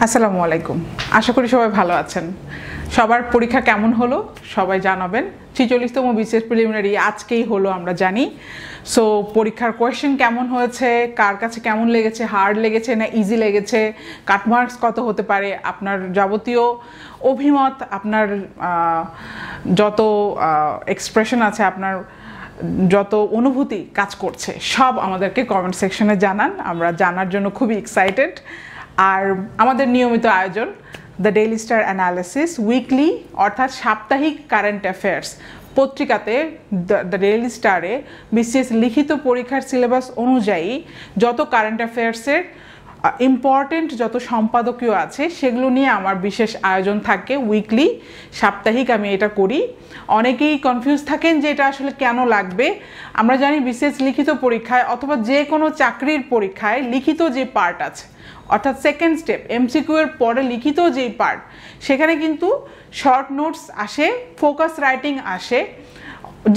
আসসালামু আলাইকুম। আশা করি সবাই ভালো আছেন। সবার পরীক্ষা কেমন হলো সবাই জানাবেন। 46তম বিসিএস প্রিলিমিনারি আজকেই হলো আমরা জানি। সো পরীক্ষার কোয়েশ্চেন কেমন হয়েছে, কার কাছে কেমন লেগেছে, হার্ড লেগেছে না ইজি লেগেছে, কাটমার্কস কত হতে পারে, আপনার যাবতীয় অভিমত, আপনার যত এক্সপ্রেশন আছে, আপনার যত অনুভূতি কাজ করছে সব আমাদেরকে কমেন্ট সেকশনে জানান। আমরা জানার জন্য খুবই এক্সাইটেড। আর আমাদের নিয়মিত আয়োজন the daily star analysis weekly অর্থাৎ সাপ্তাহিক কারেন্ট অ্যাফেয়ার্স পত্রিকাতে দ্য ডেইলি স্টারে বিসিএস লিখিত পরীক্ষার সিলেবাস অনুযায়ী যত কারেন্ট অ্যাফেয়ার্সের ইম্পর্টেন্ট যত সম্পাদকীয় আছে সেগুলো নিয়ে আমার বিশেষ আয়োজন থাকে উইকলি, সাপ্তাহিক আমি এটা করি। অনেকেই কনফিউজ থাকেন যে এটা আসলে কেন লাগবে। আমরা জানি বিসিএস লিখিত পরীক্ষায় অথবা যে কোনো চাকরির পরীক্ষায় লিখিত যে পার্ট আছে অর্থাৎ সেকেন্ড স্টেপ এমসিকিউ এর পরে লিখিত যেই পার্ট, সেখানে কিন্তু শর্ট নোটস আসে, ফোকাস রাইটিং আসে,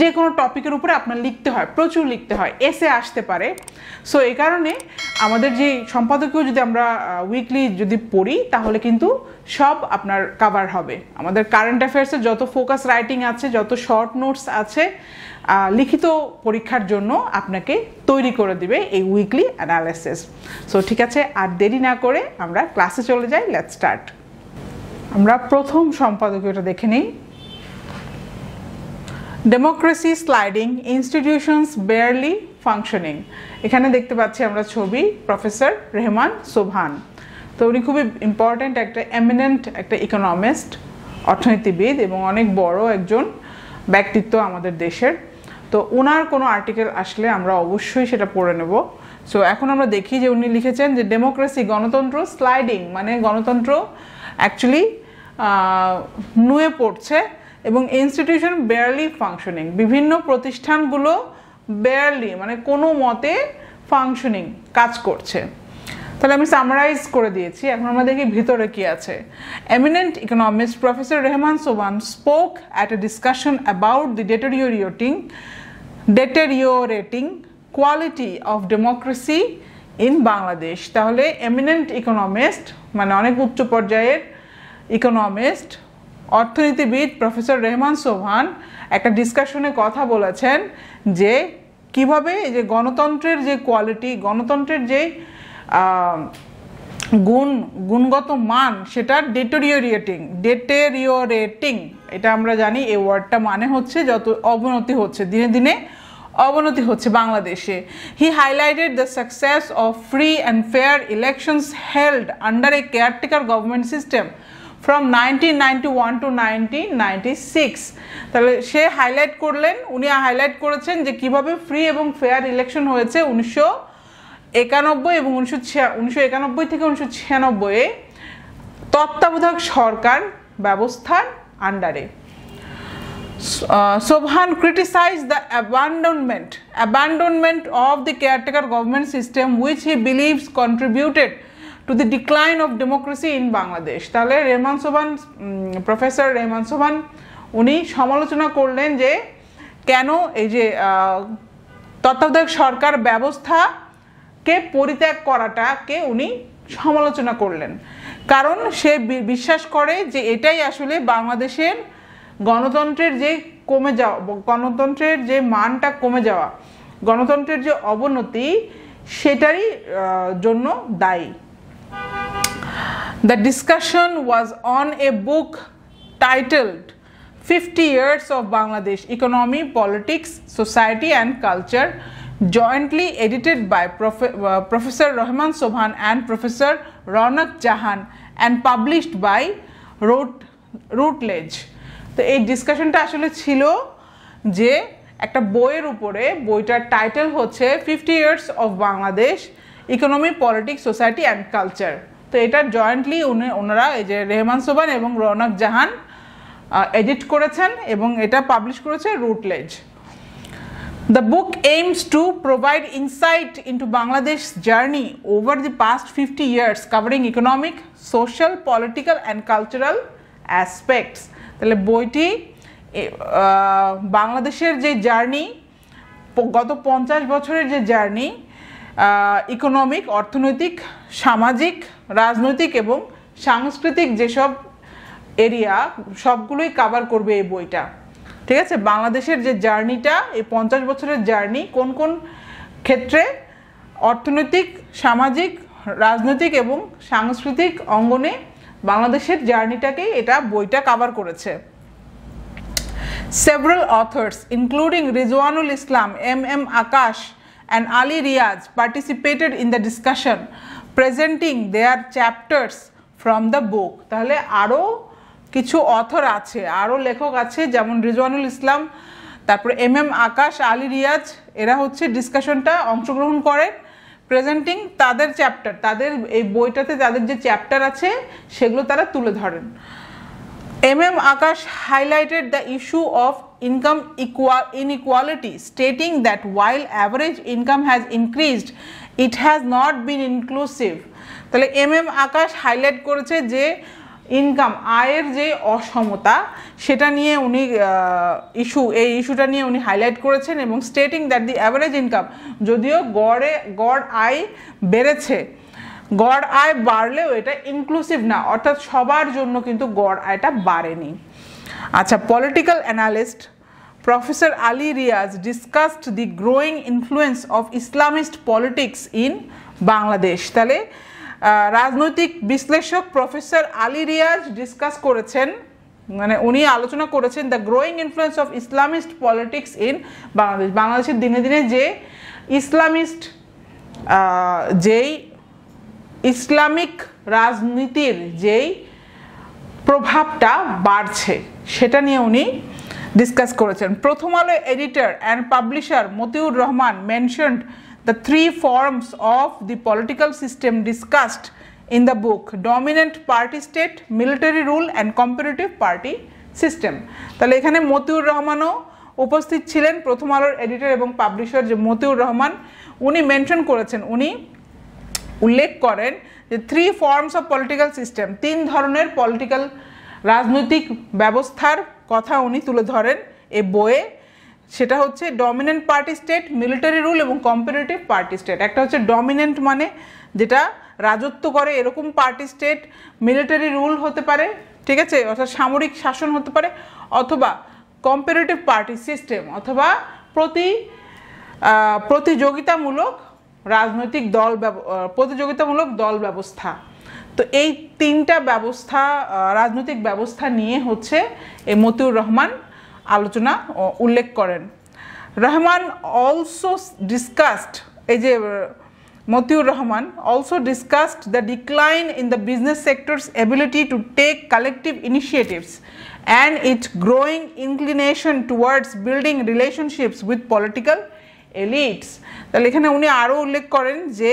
যে কোনো টপিকের উপরে আপনার লিখতে হয়, প্রচুর লিখতে হয়, এসে আসতে পারে। সো এই কারণে আমাদের যে সম্পাদকীয় যদি আমরা উইকলি যদি পড়ি তাহলে কিন্তু সব আপনার কাভার হবে। আমাদের কারেন্ট অ্যাফেয়ার্সের যত ফোকাস রাইটিং আছে, যত শর্ট নোটস আছে, লিখিত পরীক্ষার জন্য আপনাকে তৈরি করে দিবে এই উইকলি অ্যানালিসিস। সো ঠিক আছে, আর দেরি না করে আমরা ক্লাসে চলে যাই। Let's start. আমরা প্রথম সম্পাদকীয়টা দেখে নিই। Democracy sliding, institutions barely functioning. এখানে দেখতে পাচ্ছি আমরা ছবি প্রফেসর রেহমান সোবহান। তো উনি খুবই ইম্পর্ট্যান্ট একটা এমিনেন্ট একটা ইকোনমিস্ট, অর্থনীতিবিদ এবং অনেক বড় একজন ব্যক্তিত্ব আমাদের দেশের। তো ওনার কোনো আর্টিকেল আসলে আমরা অবশ্যই সেটা পড়ে নেব। সো এখন আমরা দেখি যে উনি লিখেছেন যে ডেমোক্রেসি গণতন্ত্র স্লাইডিং মানে গণতন্ত্র অ্যাকচুয়ালি নুয়ে পড়ছে এবং ইনস্টিটিউশন বেয়ারলি ফাংশনিং, বিভিন্ন প্রতিষ্ঠানগুলো বেয়ারলি মানে কোনো মতে ফাংশনিং কাজ করছে। তাহলে আমি সামারাইজ করে দিয়েছি, এখন আমরা দেখি ভিতরে কি আছে। Eminent economist professor Rehman Sobhan spoke at a discussion about the deteriorating quality of democracy in Bangladesh. তাহলে এমিনেন্ট ইকোনমিস্ট মানে অনেক উচ্চ পর্যায়ের ইকোনমিস্ট, অর্থনীতিবিদ প্রফেসর রেহমান সোবহান একটা ডিসকাশনে কথা বলেছেন যে কিভাবে এই যে গণতন্ত্রের যে কোয়ালিটি, গণতন্ত্রের যে গুণগত মান সেটা ডেটেরিওরেটিং, এটা আমরা জানি এই ওয়ার্ডটা মানে হচ্ছে যত অবনতি হচ্ছে, দিনে দিনে অবনতি হচ্ছে বাংলাদেশে। He highlighted the success of free and fair elections held under a caretaker government system from 1991 to 1996। তাহলে সে হাইলাইট করলেন, উনি হাইলাইট করেছেন যে কিভাবে ফ্রি এবং ফেয়ার ইলেকশন হয়েছে 1991 এবং 1991 থেকে 1996 তত্ত্বাবধায়ক সরকার ব্যবস্থার আন্ডারে। Sobhan criticized the abandonment of the caretaker government system which he believes contributed to the decline of democracy in Bangladesh। তাহলে রেহমান সোবহান, প্রফেসর রেহমান সোবহান উনি সমালোচনা করলেন যে কেন এই যে তত্ত্বাবধায়ক সরকার ব্যবস্থাকে পরিত্যাগ করাটাকে উনি সমালোচনা করলেন, কারণ সে বিশ্বাস করে যে এটাই আসলে বাংলাদেশের গণতন্ত্রের যে কমে যাওয়া, গণতন্ত্রের যে মানটা কমে যাওয়া, গণতন্ত্রের যে অবনতি সেটারই জন্য দায়ী। The discussion was on a book titled 50 Years of Bangladesh Economy, Politics, Society and Culture, jointly edited by Professor Rehman Sobhan and Professor Ronak Jahan and published by Routledge। তো এই ডিসকাশনটা আসলে ছিল যে একটা বইয়ের উপরে, বইটার টাইটেল হচ্ছে 50 Years of Bangladesh Economy, Politics, Society and Culture। তো এটা জয়েন্টলি ওনারা এই যে রেহমান সোবহান এবং রৌনক জাহান এডিট করেছেন এবং এটা পাবলিশ করেছে রুটলেজ। The book aims to provide insight into Bangladesh's journey over the past 50 years, covering economic, social, political and cultural aspects। তাহলে বইটি বাংলাদেশের যে জার্নি, গত 50 বছরের যে জার্নি, ইকোনমিক, অর্থনৈতিক, সামাজিক, রাজনৈতিক এবং সাংস্কৃতিক যেসব এরিয়া সবগুলোই কভার করবে এই বইটা। ঠিক আছে, বাংলাদেশের যে জার্নিটা, এই 50 বছরের জার্নি, কোন কোন ক্ষেত্রে অর্থনৈতিক, সামাজিক, রাজনৈতিক এবং সাংস্কৃতিক অঙ্গনে বাংলাদেশের জার্নিটাকেই এটা বইটা কভার করেছে। Several authors including Rizwanul Islam, M.M. Akash and Ali Riaz participated in the discussion, presenting their chapters from the book. তাহলে আরও কিছু অথর আছে, আরও লেখক আছে, যেমন রিজওয়ানুল ইসলাম, তারপরে M.M. আকাশ, আলী রিয়াজ, এরা হচ্ছে ডিসকাশনটা অংশগ্রহণ করেন, প্রেজেন্টিং তাদের চ্যাপ্টার, তাদের এই বইটাতে তাদের যে চ্যাপ্টার আছে সেগুলো তারা তুলে ধরেন। M.M. Akash highlighted the issue of income inequality, stating that while average income has increased, it has not been inclusive. তাহলে M.M. Akash হাইলাইট করেছে যে ইনকাম, আয়ের যে অসমতা, সেটা নিয়ে উনি এই ইস্যুটা নিয়ে উনি হাইলাইট করেছেন, এবং stating that the average income, যদিও গড় আয় বেড়েছে, গড় আয় বাড়লেও এটা ইনক্লুসিভ না, অর্থাৎ সবার জন্য কিন্তু গড় আয়টা বাড়েনি। আচ্ছা, political analyst professor Ali Riaz discussed the growing influence of Islamist politics in Bangladesh. তাহলে রাজনৈতিক বিশ্লেষক প্রফেসর আলী রিয়াজ ডিসকাস করেছেন, মানে উনি আলোচনা করেছেন the growing influence of Islamist politics in Bangladesh. বাংলাদেশের দিনে দিনে যে ইসলামিস্ট, যেই ইসলামিক রাজনীতির যেই প্রভাবটা বাড়ছে সেটা নিয়ে উনি ডিসকাস করেছেন। Prothom Alo editor and publisher Matiur Rahman mentioned the three forms of the political system discussed in the book: dominant party state, military rule and comparative party system. তাহলে এখানে মতিউর রহমানও উপস্থিত ছিলেন, প্রথম আলোর এডিটর এবং পাবলিশার যে মতিউর রহমান, উনি মেনশন করেছেন, উনি উল্লেখ করেন যে three forms of political system, তিন ধরনের পলিটিক্যাল রাজনৈতিক ব্যবস্থার কথা উনি তুলে ধরেন এই বইয়ে। সেটা হচ্ছে dominant party state, military rule এবং কম্পারেটিভ পার্টি স্টেট। একটা হচ্ছে ডমিনেন্ট মানে যেটা রাজত্ব করে এরকম পার্টি স্টেট, মিলিটারি রুল হতে পারে, ঠিক আছে, অর্থাৎ সামরিক শাসন হতে পারে, অথবা কম্পারেটিভ পার্টি সিস্টেম, অথবা প্রতিযোগিতামূলক রাজনৈতিক দল, প্রতিযোগিতামূলক দল ব্যবস্থা। তো এই তিনটা ব্যবস্থা, রাজনৈতিক ব্যবস্থা নিয়ে হচ্ছে এই মতিউর রহমান আলোচনা উল্লেখ করেন। রহমান অলসো ডিসকাসড, এই যে Matiur Rahman also discussed the decline in the business sectors ability to take collective initiatives and its growing inclination towards building relationships with political elites. তাহলে এখানে উনি আরও উল্লেখ করেন যে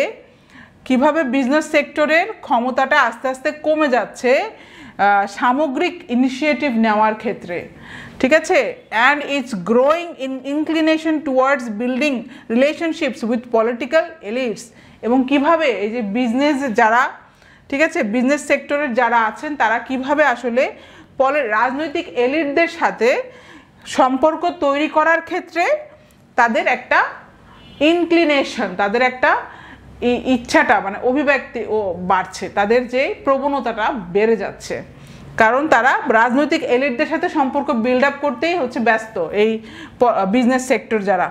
কিভাবে বিজনেস সেক্টরের ক্ষমতাটা আস্তে আস্তে কমে যাচ্ছে সামগ্রিক ইনিশিয়েটিভ নেওয়ার ক্ষেত্রে, ঠিক আছে, and its growing inclination towards building relationships with political elites, এবং কিভাবে এই যে বিজনেস যারা, ঠিক আছে, বিজনেস সেক্টরের যারা আছেন তারা কিভাবে আসলে রাজনৈতিক এলিটদের সাথে সম্পর্ক তৈরি করার ক্ষেত্রে তাদের একটা ইনক্লিনেশন, তাদের একটা ইচ্ছাটা মানে অভিব্যক্তি ও বাড়ছে, তাদের যে প্রবণতাটা বেড়ে যাচ্ছে, কারণ তারা রাজনৈতিক এলিটদের সাথে সম্পর্ক বিল্ড আপ করতেই হচ্ছে ব্যস্ত এই বিজনেস সেক্টর যারা,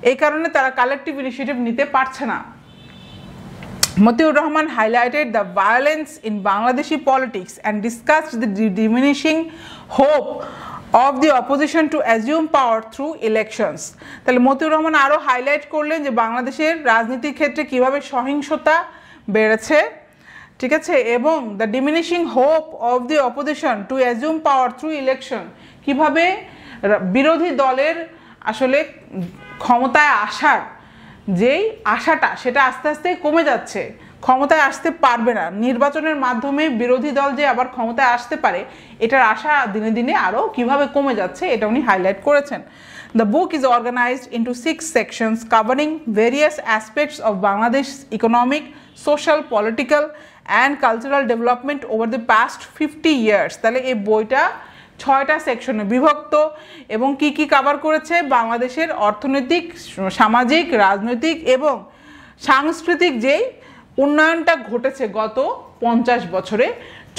এই কারণে তারা কালেকটিভ ইনিশিয়েটিভ নিতে পারছে না। Motiur Rahman highlighted the violence in Bangladeshi politics and discussed the diminishing hope of the opposition to assume power through elections. তাহলে মতিউর রহমান আরও হাইলাইট করলেন যে বাংলাদেশের রাজনীতির ক্ষেত্রে কিভাবে সহিংসতা বেড়েছে, ঠিক আছে, এবং the diminishing hope of the opposition two assume power through election, কিভাবে বিরোধী দলের আসলে ক্ষমতায় আসার যেই আশাটা সেটা আস্তে আস্তে কমে যাচ্ছে, ক্ষমতায় আসতে পারবে না, নির্বাচনের মাধ্যমে বিরোধী দল যে আবার ক্ষমতায় আসতে পারে এটার আশা দিনে দিনে আরও কিভাবে কমে যাচ্ছে এটা উনি হাইলাইট করেছেন। The book is organized into 6 sections covering various aspects of Bangladesh's economic, social, political and cultural development over the past 50 years. তাহলে এই বইটা 6টা সেকশনে বিভক্ত এবং কি কি কভার করেছে বাংলাদেশের অর্থনৈতিক, সামাজিক, রাজনৈতিক এবং সাংস্কৃতিক যেই উন্নয়নটা ঘটেছে গত 50 বছরে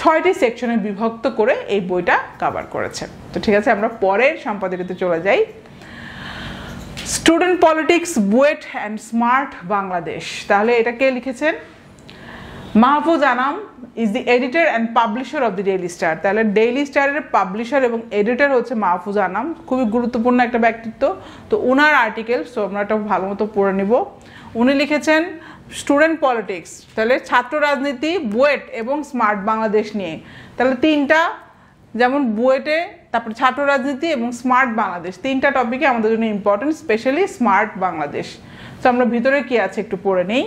6টি সেকশনে বিভক্ত করে এই বইটা কভার করেছে। তো ঠিক আছে, আমরা পরের সম্পাদকীয়তে চলে যাই। Student politics, BUET and smart Bangladesh. তাহলে এটা কে লিখেছেন? Mahfuz Anam is the editor and publisher of the daily star. তাহলে ডেইলি স্টারের পাবলিশার এবং এডিটর হচ্ছে মাহফুজ আনাম, খুবই গুরুত্বপূর্ণ একটা ব্যক্তিত্ব। তো ওনার আর্টিকেল, সো আমরা এটা ভালো মতো পড়ে নিব। উনি লিখেছেন স্টুডেন্ট পলিটিক্স, তাহলে ছাত্র রাজনীতি, বুয়েট এবং স্মার্ট বাংলাদেশ নিয়ে। তাহলে তিনটা, যেমন বুয়েটে, তারপর ছাত্র রাজনীতি এবং স্মার্ট বাংলাদেশ, তিনটা টপিকে আমাদের জন্য ইম্পর্টেন্ট, স্পেশালি স্মার্ট বাংলাদেশ। তো আমরা ভিতরে কি আছে একটু পড়ে নেই।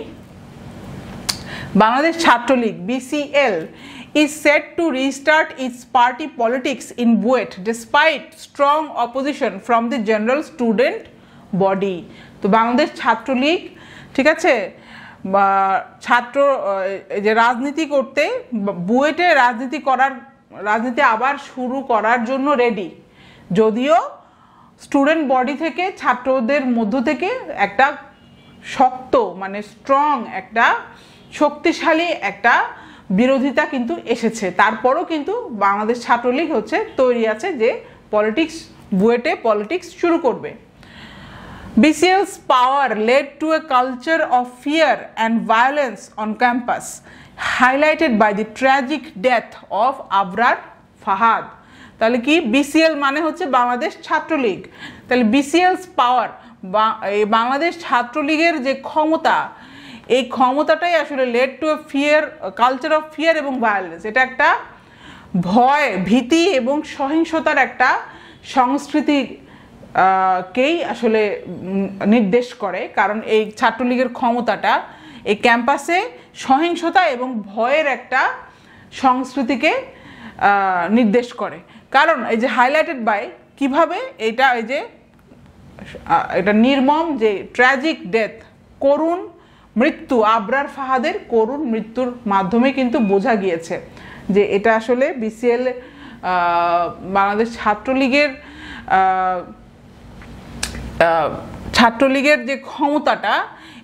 Bangladesh Chhatra League BCL is set to restart its party politics in Buet despite strong opposition from the general student body. তো বাংলাদেশ ছাত্রলীগ, ঠিক আছে, বা ছাত্র যে রাজনীতি করতে, বুয়েটে রাজনীতি আবার শুরু করার জন্য রেডি, যদিও স্টুডেন্ট বডি থেকে, ছাত্রদের মধ্য থেকে একটা শক্ত, মানে স্ট্রং, একটা শক্তিশালী একটা বিরোধিতা কিন্তু এসেছে। তারপরও কিন্তু বাংলাদেশ ছাত্রলীগ হচ্ছে তৈরি আছে যে পলিটিক্স, বুয়েটে পলিটিক্স শুরু করবে। BCL's power led to a culture of fear and violence on campus, highlighted by the tragic death of Abrar Fahad. তাহলে কি BCL মানে হচ্ছে বাংলাদেশ ছাত্রলীগ। তাহলে BCL's পাওয়ার, বাংলাদেশ ছাত্রলীগের যে ক্ষমতা, এই ক্ষমতাটাই আসলে led to a fear, culture of fear এবং ভায়োলেন্স। এটা একটা ভয়, ভীতি এবং সহিংসতার একটা সংস্কৃতি কেই আসলে নির্দেশ করে। কারণ এই ছাত্রলীগের ক্ষমতাটা এই ক্যাম্পাসে সহিংসতা এবং ভয়ের একটা সংস্কৃতিকে নির্দেশ করে। কারণ এই যে হাইলাইটেড বাই, কিভাবে এটা, এই যে এটা নির্মম যে ট্র্যাজিক ডেথ, করুণ মৃত্যু, আবরার ফাহাদের করুণ মৃত্যুর মাধ্যমে কিন্তু বোঝা গিয়েছে যে এটা আসলে BCL, বাংলাদেশ ছাত্রলীগের যে ক্ষমতাটা,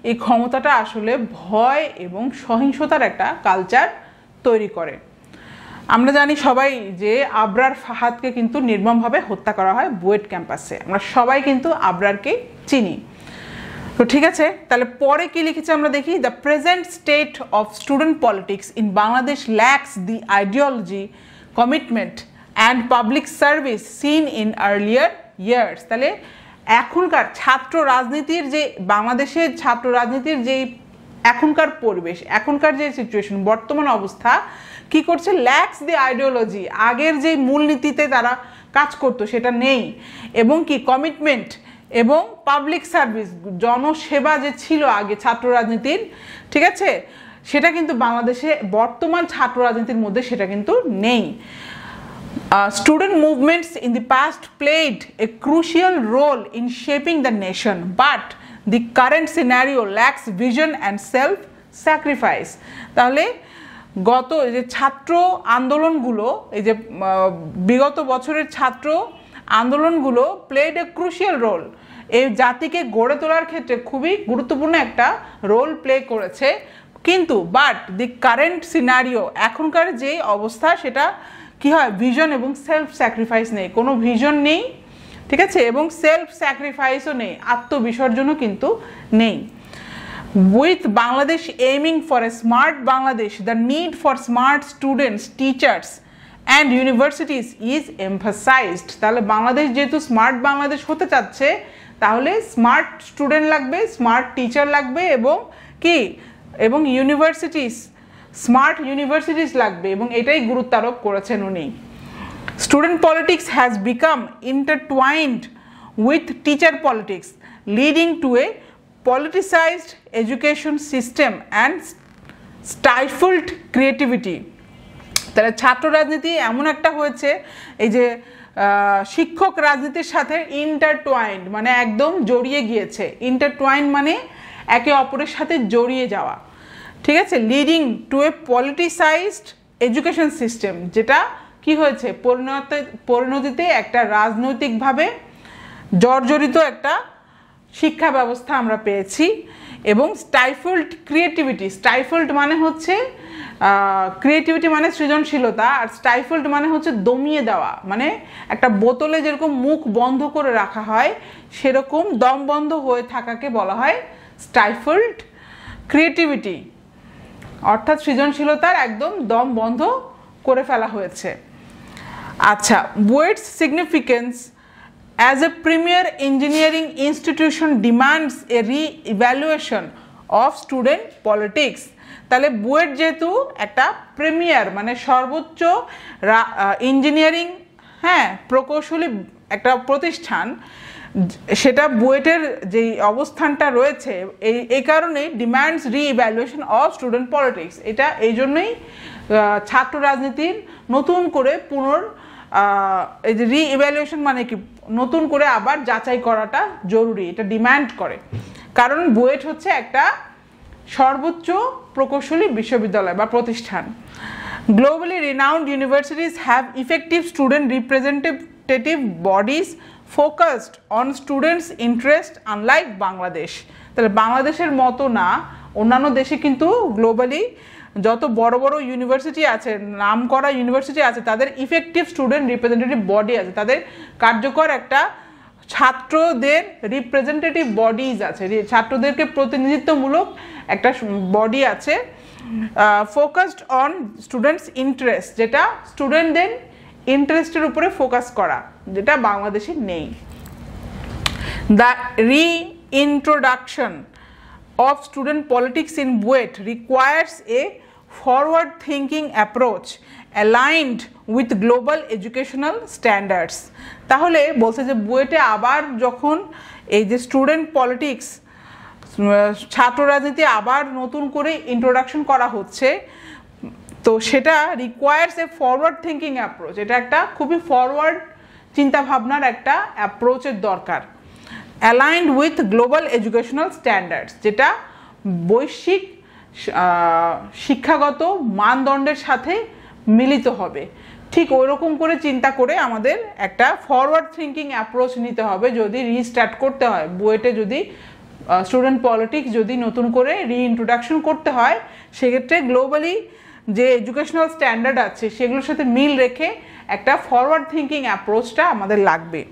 এই ক্ষমতাটা আসলে ভয় এবং সহিংসতার একটা কালচার তৈরি করে। আমরা জানি সবাই যে আবরার ফাহাদকে কিন্তু নির্মমভাবে হত্যা করা হয় বুয়েট ক্যাম্পাসে। আমরা সবাই কিন্তু আবরারকে চিনি। তো ঠিক আছে, তাহলে পরে কি লিখেছে আমরা দেখি। The present state of student politics in Bangladesh lakhs the ideology, commitment and public service seen in earlier years. তাহলে এখনকার ছাত্র রাজনীতির যে, বাংলাদেশের ছাত্র রাজনীতির যে এখনকার পরিবেশ, এখনকার যে সিচুয়েশন, বর্তমান অবস্থা কি করছে, ল্যাক্স দি আইডিওলজি, আগের যে মূলনীতিতে তারা কাজ করতো সেটা নেই, এবং কি কমিটমেন্ট এবং পাবলিক সার্ভিস, জনসেবা যে ছিল আগে ছাত্র রাজনীতির, ঠিক আছে, সেটা কিন্তু বাংলাদেশে বর্তমান ছাত্র রাজনীতির মধ্যে সেটা কিন্তু নেই। Student movements in the past played a crucial role in shaping the nation, but the current scenario lacks vision and self-sacrifice. তাহলে গত যে ছাত্র আন্দোলনগুলো, এই যে বিগত বছরের ছাত্র আন্দোলনগুলো প্লেড এ ক্রুশিয়াল রোল, এই জাতিকে গড়ে তোলার ক্ষেত্রে খুবই গুরুত্বপূর্ণ একটা রোল প্লে করেছে। কিন্তু বাট দি কারেন্ট সিনারিও, এখনকার যে অবস্থা, সেটা কি হয়, ভিশন এবং সেলফ স্যাক্রিফাইস নেই, কোনো ভিশন নেই, ঠিক আছে, এবং সেলফ স্যাক্রিফাইসও নেই, আত্মবিসর্জনও কিন্তু নেই। With Bangladesh aiming for a smart Bangladesh, the need for smart students, teachers and universities is emphasized. তাহলে বাংলাদেশ যেহেতু স্মার্ট বাংলাদেশ হতে চাচ্ছে, তাহলে স্মার্ট স্টুডেন্ট লাগবে, স্মার্ট টিচার লাগবে, এবং কি, এবং ইউনিভার্সিটিস, স্মার্ট ইউনিভার্সিটিস লাগবে, এবং এটাই গুরুত্ব আরোপ করেছেন উনি। Student politics has become intertwined with teacher politics, leading to a politicized education system and stifled creativity. তাহলে ছাত্র রাজনীতি এমন একটা হয়েছে, এই যে শিক্ষক রাজনীতির সাথে ইন্টারটুয়াইন্ড, মানে একদম জড়িয়ে গিয়েছে। ইন্টারটুয়াইন্ড মানে একে অপরের সাথে জড়িয়ে যাওয়া, ঠিক আছে। Leading to A politicised education system, যেটা কি হয়েছে, পরিণতিতে একটা রাজনৈতিকভাবে জর্জরিত একটা শিক্ষা ব্যবস্থা আমরা পেয়েছি। এবং স্টাইফল্ড ক্রিয়েটিভিটি, স্টাইফল্ড মানে হচ্ছে ক্রিয়েটিভিটি মানে সৃজনশীলতা, আর স্টাইফলড মানে হচ্ছে দমিয়ে দেওয়া, মানে একটা বোতলে যেরকম মুখ বন্ধ করে রাখা হয় সেরকম দম বন্ধ হয়ে থাকাকে বলা হয় স্টাইফলড ক্রিয়েটিভিটি, অর্থাৎ সৃজনশীলতার একদম দম বন্ধ করে ফেলা হয়েছে। আচ্ছা, বুয়েটস significance as a premier engineering institution demands a re-evaluation of student politics। তাহলে বুয়েট যেহেতু একটা প্রিমিয়ার মানে সর্বোচ্চ ইঞ্জিনিয়ারিং প্রকৌশলী একটা প্রতিষ্ঠান, সেটা বুয়েটের যে অবস্থানটা রয়েছে এই কারণে ডিমান্ডস রি-ইভ্যালুয়েশন অফ স্টুডেন্ট পলিটিক্স। এটা এই জন্যই ছাত্র রাজনীতির নতুন করে এই যে রি-ইভ্যালুয়েশন মানে কি, নতুন করে আবার যাচাই করাটা জরুরি, এটা ডিমান্ড করে। কারণ বুয়েট হচ্ছে একটা সর্বোচ্চ প্রকৌশলী বিশ্ববিদ্যালয় বা প্রতিষ্ঠান। Globally renowned universities have effective student representative bodies focused on students interest unlike Bangladesh. তাহলে বাংলাদেশের মতো না, অন্যান্য দেশে কিন্তু গ্লোবালি যত বড় বড় ইউনিভার্সিটি আছে, নাম করা ইউনিভার্সিটি আছে, তাদের ইফেক্টিভ স্টুডেন্ট রিপ্রেজেন্টেটিভ বডি আছে, তাদের কার্যকর একটা ছাত্রদের রিপ্রেজেন্টেটিভ বডিজ আছে, ছাত্রদেরকে প্রতিনিধিত্বমূলক একটা বডি আছে। ফোকাসড অন স্টুডেন্টস ইন্টারেস্ট, যেটা স্টুডেন্টদের ইন্টারেস্টের উপরে ফোকাস করা, যেটা বাংলাদেশে নেই। The reintroduction of student politics in BUET requires a forward-thinking approach aligned with global educational standards। তাহলে বলছে যে বুয়েটে আবার যখন এই যে স্টুডেন্ট পলিটিক্স, ছাত্র রাজনীতি আবার নতুন করে ইন্ট্রোডাকশন করা হচ্ছে, তো সেটা রিকোয়ার্স এ ফরওয়ার্ড থিঙ্কিং অ্যাপ্রোচ। এটা একটা খুবই ফরওয়ার্ড চিন্তাভাবনার একটা অ্যাপ্রোচের দরকার। Aligned with global educational standards, যেটা বৈশ্বিক শিক্ষাগত মানদণ্ডের সাথে মিলিত হবে। ঠিক ওই রকম করে চিন্তা করে আমাদের একটা ফরওয়ার্ড থিঙ্কিং অ্যাপ্রোচ নিতে হবে যদি রিস্টার্ট করতে হয় বুয়েটে, যদি স্টুডেন্ট পলিটিক্স যদি নতুন করে রিইন্ট্রোডাকশন করতে হয়, সেক্ষেত্রে গ্লোবালি যে এডুকেশনাল স্ট্যান্ডার্ড আছে সেগুলোর সাথে মিল রেখে একটা ফরওয়ার্ড থিঙ্কিং অ্যাপ্রোচটা আমাদের লাগবে।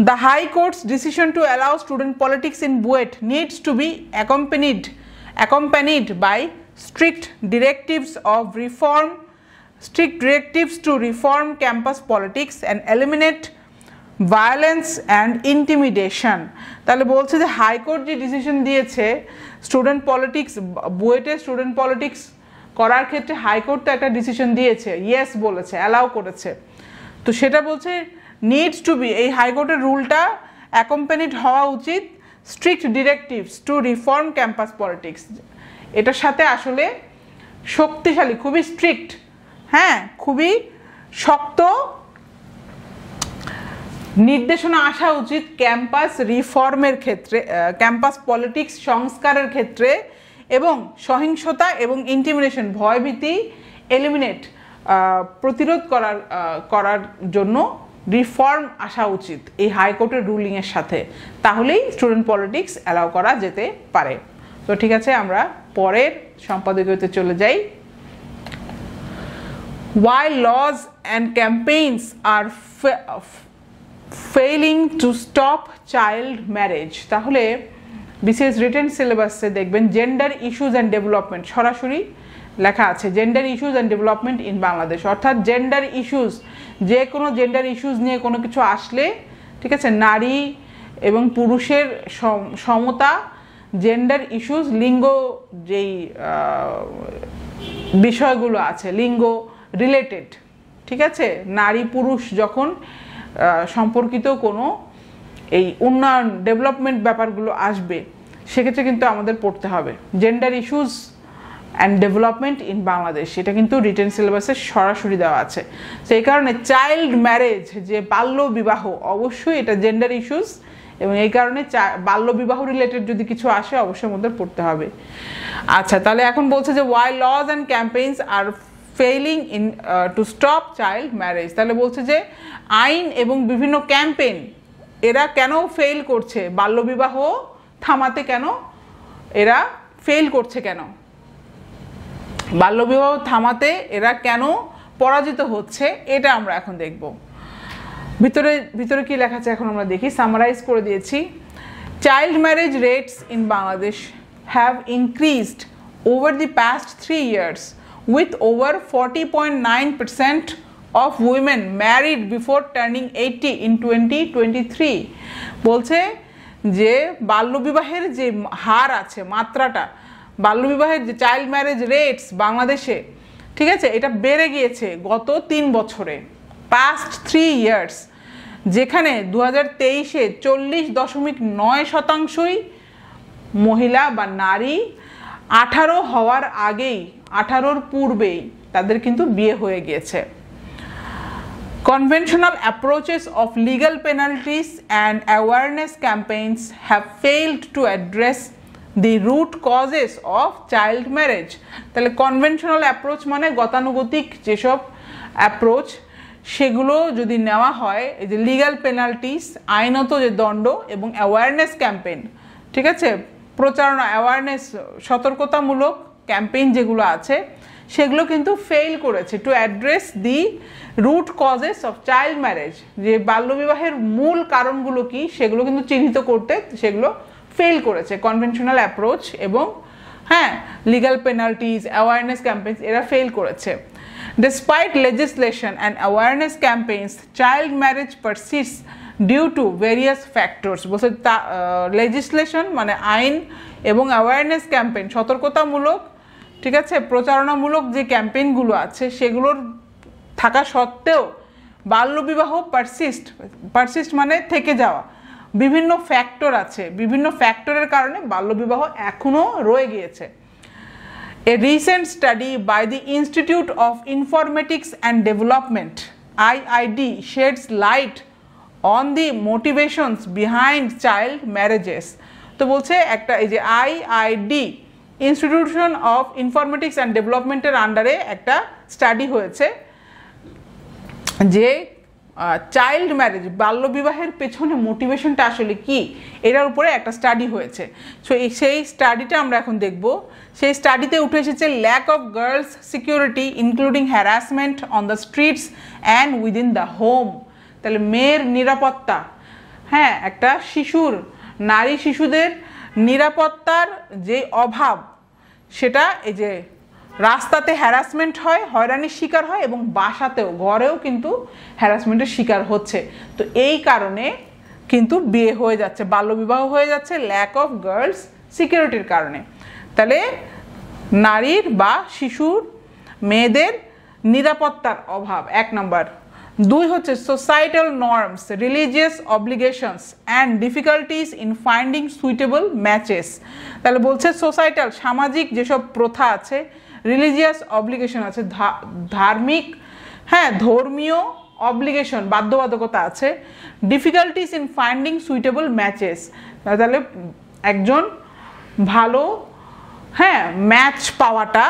The High Court's decision to allow student politics in BUET needs to be accompanied by strict directives to reform campus politics and eliminate violence and intimidation। তাহলে বলছে যে হাইকোর্ট যে ডিসিশন দিয়েছে স্টুডেন্ট পলিটিক্স, বুয়েটে student politics করার ক্ষেত্রে high court তো একটা ডিসিশন দিয়েছে, ইয়েস বলেছে, অ্যালাউ করেছে, তো সেটা বলছে নিডস টু বি, এই হাইকোর্টের রুলটা অ্যাকম্পানিড হওয়া উচিত strict directives two reform campus politics. এটার সাথে আসলে শক্তিশালী, খুবই স্ট্রিক্ট, খুবই শক্ত নির্দেশনা আসা উচিত ক্যাম্পাস রিফর্মের ক্ষেত্রে, ক্যাম্পাস পলিটিক্স সংস্কারের ক্ষেত্রে, এবং সহিংসতা এবং ইন্টিমিডেশন, ভয়ভীতি এলিমিনেট, প্রতিরোধ করার জন্য রিফর্ম আসা উচিত এই হাইকোর্টের রুলিংয়ের সাথে, তাহলেই স্টুডেন্ট পলিটিক্স অ্যালাউ করা যেতে পারে। তো ঠিক আছে, আমরা পরের সম্পাদকীয়তে চলে যাই। Why laws and campaigns are failing to stop child marriage। তাহলে বিসিএস রিটেন সিলেবাসে দেখবেন জেন্ডার ইস্যুজ অ্যান্ড ডেভেলপমেন্ট, সরাসরি লেখা আছে gender issues and development in Bangladesh, অর্থাৎ জেন্ডার ইস্যুজ, যে কোনো জেন্ডার ইস্যুজ নিয়ে কোনো কিছু আসলে, ঠিক আছে, নারী এবং পুরুষের সমতা, জেন্ডার ইস্যুজ, লিঙ্গ যেই বিষয়গুলো আছে লিঙ্গ রিলেটেড, ঠিক আছে, নারী পুরুষ যখন সম্পর্কিত কোনো এই উন্নয়ন ডেভেলপমেন্ট ব্যাপারগুলো আসবে, সেক্ষেত্রে কিন্তু আমাদের পড়তে হবে gender issues and development in Bangladesh. এটা কিন্তু রিটেন সিলেবাসে সরাসরি দেওয়া আছে। সেই কারণে চাইল্ড ম্যারেজ, যে বাল্য বিবাহ, অবশ্যই এটা জেন্ডার ইস্যুজ, এবং এই কারণে বাল্য বিবাহ রিলেটেড যদি কিছু আসে অবশ্যই আমাদের পড়তে হবে। আচ্ছা, তাহলে এখন বলছে যে why laws and campaigns are failing in to stop child marriage. তাহলে বলছে যে আইন এবং বিভিন্ন ক্যাম্পেইন এরা কেন ফেল করছে, বাল্যবিবাহ থামাতে কেন এরা ফেল করছে কেন। বাল্যবিবাহ থামাতে এরা কেন পরাজিত হচ্ছে এটা আমরা এখন দেখব। ভিতরে ভিতরে কি লেখা আছে এখন আমরা দেখি, সামারাইজ করে দিয়েছি। Child marriage rates in Bangladesh have increased over the past 3 years with over 40.9% of women married before turning 80 in 2023 বলছে যে বাল্যবিবাহের যে হার আছে, মাত্রাটা, বাল্যবিবাহের যে চাইল্ড ম্যারেজ রেটস বাংলাদেশে, ঠিক আছে, এটা বেড়ে গিয়েছে গত 3 বছরে, পাস্ট 3 ইয়ার্স, যেখানে 2023-এ 40.9%ই মহিলা বা নারী 18 হওয়ার আগেই, 18-র পূর্বেই তাদের কিন্তু বিয়ে হয়ে গিয়েছে। Conventional approaches of legal penalties and awareness campaigns have failed to address the root causes of child marriage. তাহলে কনভেনশনাল অ্যাপ্রোচ মানে গতানুগতিক যেসব অ্যাপ্রোচ, সেগুলো যদি নেওয়া হয়, এই যে লিগ্যাল পেনাল্টিস, আইনত যে দণ্ড, এবং অ্যাওয়ারনেস ক্যাম্পেইন, ঠিক আছে, প্রচারণা, অ্যাওয়ারনেস, সতর্কতামূলক ক্যাম্পেইন যেগুলো আছে, সেগুলো কিন্তু ফেল করেছে to address the root causes of child marriage. যে বাল্যবিবাহের মূল কারণগুলো কি সেগুলো কিন্তু চিহ্নিত করতে সেগুলো ফেল করেছে কনভেনশনাল অ্যাপ্রোচ এবং লিগ্যাল পেনাল্টিজ, অ্যাওয়ারনেস ক্যাম্পেইনস, এরা ফেল করেছে। Despite legislation and awareness campaigns, child marriage persists due to various factors. বলছে লেজিসলেশন মানে আইন এবং অ্যাওয়ারনেস ক্যাম্পেইন, সতর্কতামূলক, ঠিক আছে, প্রচারণামূলক যে ক্যাম্পেইনগুলো আছে সেগুলোর থাকা সত্ত্বেও বাল্যবিবাহ পারসিস্ট মানে থেকে যাওয়া, বিভিন্ন ফ্যাক্টর আছে, বিভিন্ন ফ্যাক্টরের কারণে বাল্যবিবাহ এখনও রয়ে গিয়েছে। A recent study by the Institute of Informatics and Development, IID, sheds light on the motivations behind child marriages. তো বলছে একটা এই যে IID, institution of informatics and ডেভেলপমেন্টের আন্ডারে একটা স্টাডি হয়েছে যে চাইল্ড ম্যারেজ, বাল্যবিবাহের পেছনে মোটিভেশনটা আসলে কি, এটার উপরে একটা স্টাডি হয়েছে। সো সেই স্টাডিটা আমরা এখন দেখব। সেই স্টাডিতে উঠে এসেছে lack of girls security including harassment on the streets and within the home. তাহলে মেয়ের নিরাপত্তা, একটা নারী শিশুদের নিরাপত্তার যে অভাব, সেটা এই যে রাস্তাতে হ্যারাসমেন্ট হয়, হয়রানির শিকার হয়, এবং বাসাতেও, ঘরেও কিন্তু হ্যারাসমেন্টের শিকার হচ্ছে। তো এই কারণে কিন্তু বিয়ে হয়ে যাচ্ছে, বাল্যবিবাহ হয়ে যাচ্ছে, ল্যাক অফ গার্লস সিকিউরিটির কারণে। তাহলে নারীর বা শিশুর, মেয়েদের নিরাপত্তার অভাব 1 নম্বর। 2 হচ্ছে societal norms, religious obligations and difficulties in finding suitable matches. তাহলে বলছে সোসাইটাল, সামাজিক যেসব প্রথা আছে, রিলিজিয়াস অব্লিগেশন আছে, ধার্মিক, ধর্মীয় অব্লিগেশন, বাধ্যবাধকতা আছে, difficulties in finding suitable matches. তাহলে একজন ভালো ম্যাচ পাওয়াটা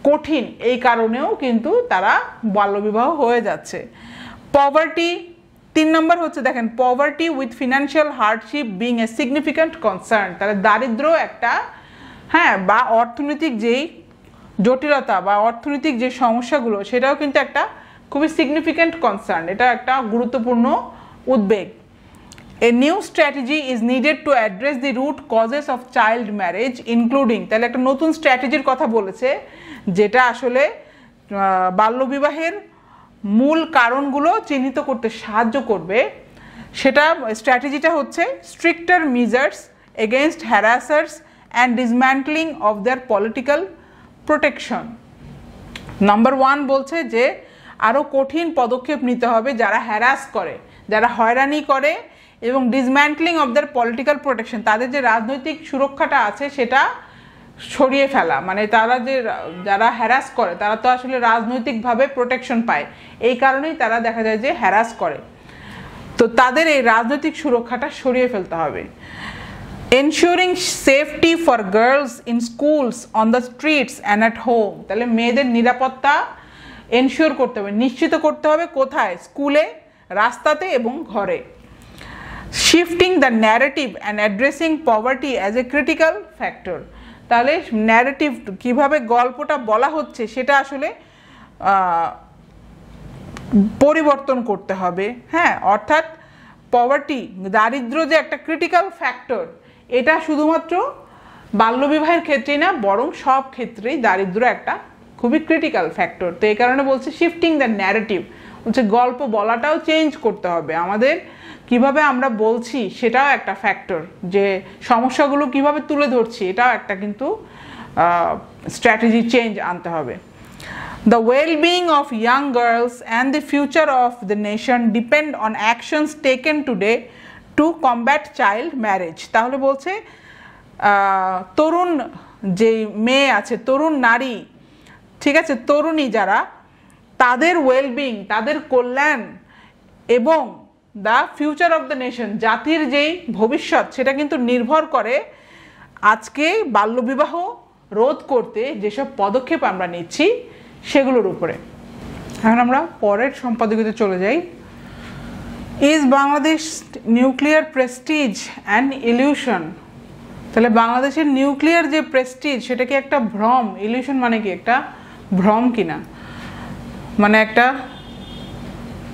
কঠিন, এই কারণেও কিন্তু তারা বাল্যবিবাহ হয়ে যাচ্ছে। পভার্টি 3 নম্বর হচ্ছে, দেখেন, poverty with financial hardship being a significant concern. তাহলে দারিদ্র একটা বা অর্থনৈতিক যেই জটিলতা বা অর্থনৈতিক যে সমস্যাগুলো, সেটাও কিন্তু একটা খুবই সিগনিফিক্যান্ট কনসার্ন, এটা একটা গুরুত্বপূর্ণ উদ্বেগ। A new strategy is needed to address the root causes of child marriage including, তাহলে একটা নতুন স্ট্র্যাটেজির কথা বলেছে যেটা আসলে বাল্যবিবাহের মূল কারণগুলো চিহ্নিত করতে সাহায্য করবে। সেটা স্ট্র্যাটেজিটা হচ্ছে stricter measures against harassers and dismantling of their political protection. Number 1 বলছে যে আরও কঠিন পদক্ষেপ নিতে হবে যারা হ্যারাস করে, যারা হয়রানি করে, এবং ডিসম্যান্টলিং অফ দেয়ার পলিটিক্যাল প্রোটেকশন, তাদের যে রাজনৈতিক সুরক্ষাটা আছে সেটা সরিয়ে ফেলা। মানে তারা যারা হ্যারাস করে তারা তো আসলে রাজনৈতিকভাবে প্রোটেকশন পায়, এই কারণেই তারা দেখা যায় যে হ্যারাস করে। তো তাদের এই রাজনৈতিক সুরক্ষাটা সরিয়ে ফেলতে হবে। Ensuring safety for girls in schools, on the streets and at home. তাহলে মেয়েদের নিরাপত্তা এনশিওর করতে হবে, নিশ্চিত করতে হবে, কোথায়? স্কুলে, রাস্তাতে এবং ঘরে। Shifting the narrative and addressing poverty as a critical factor. তাহলে ন্যারেটিভ কিভাবে গল্পটা বলা হচ্ছে সেটা আসলে পরিবর্তন করতে হবে। হ্যাঁ, অর্থাৎ পভার্টি, দারিদ্র্য যে একটা ক্রিটিক্যাল ফ্যাক্টর, এটা শুধুমাত্র বাল্যবিবাহের ক্ষেত্রেই না, বরং সব ক্ষেত্রেই দারিদ্র্য একটা খুবই ক্রিটিক্যাল ফ্যাক্টর। তো এই কারণে বলছে শিফটিং দ্য ন্যারেটিভ, হচ্ছে গল্প বলাটাও চেঞ্জ করতে হবে আমাদের, কিভাবে আমরা বলছি সেটাও একটা ফ্যাক্টর, যে সমস্যাগুলো কিভাবে তুলে ধরছি এটাও একটা কিন্তু স্ট্র্যাটেজি চেঞ্জ আনতে হবে। The well-being of young girls and the future of the nation depend on actions taken today to combat child marriage. তাহলে বলছে তরুণ যে মেয়ে আছে, তরুণ নারী, ঠিক আছে, তরুণী যারা, তাদের ওয়েলবিং, তাদের কল্যাণ এবং the future of the nation, জাতির যেই ভবিষ্যৎ, সেটা কিন্তু নির্ভর করে আজকে বাল্যবিবাহ রোধ করতে যেসব পদক্ষেপ আমরা নিচ্ছি সেগুলোর উপরে। এখন আমরা পরের সম্পাদকীয়তে চলে যাই। Is Bangladesh nuclear Prestige and illusion? তাহলে বাংলাদেশের নিউক্লিয়ার যে প্রেস্টিজ সেটা কি একটা ভ্রম? ইলিউশন মানে কি একটা ভ্রম কিনা, মানে একটা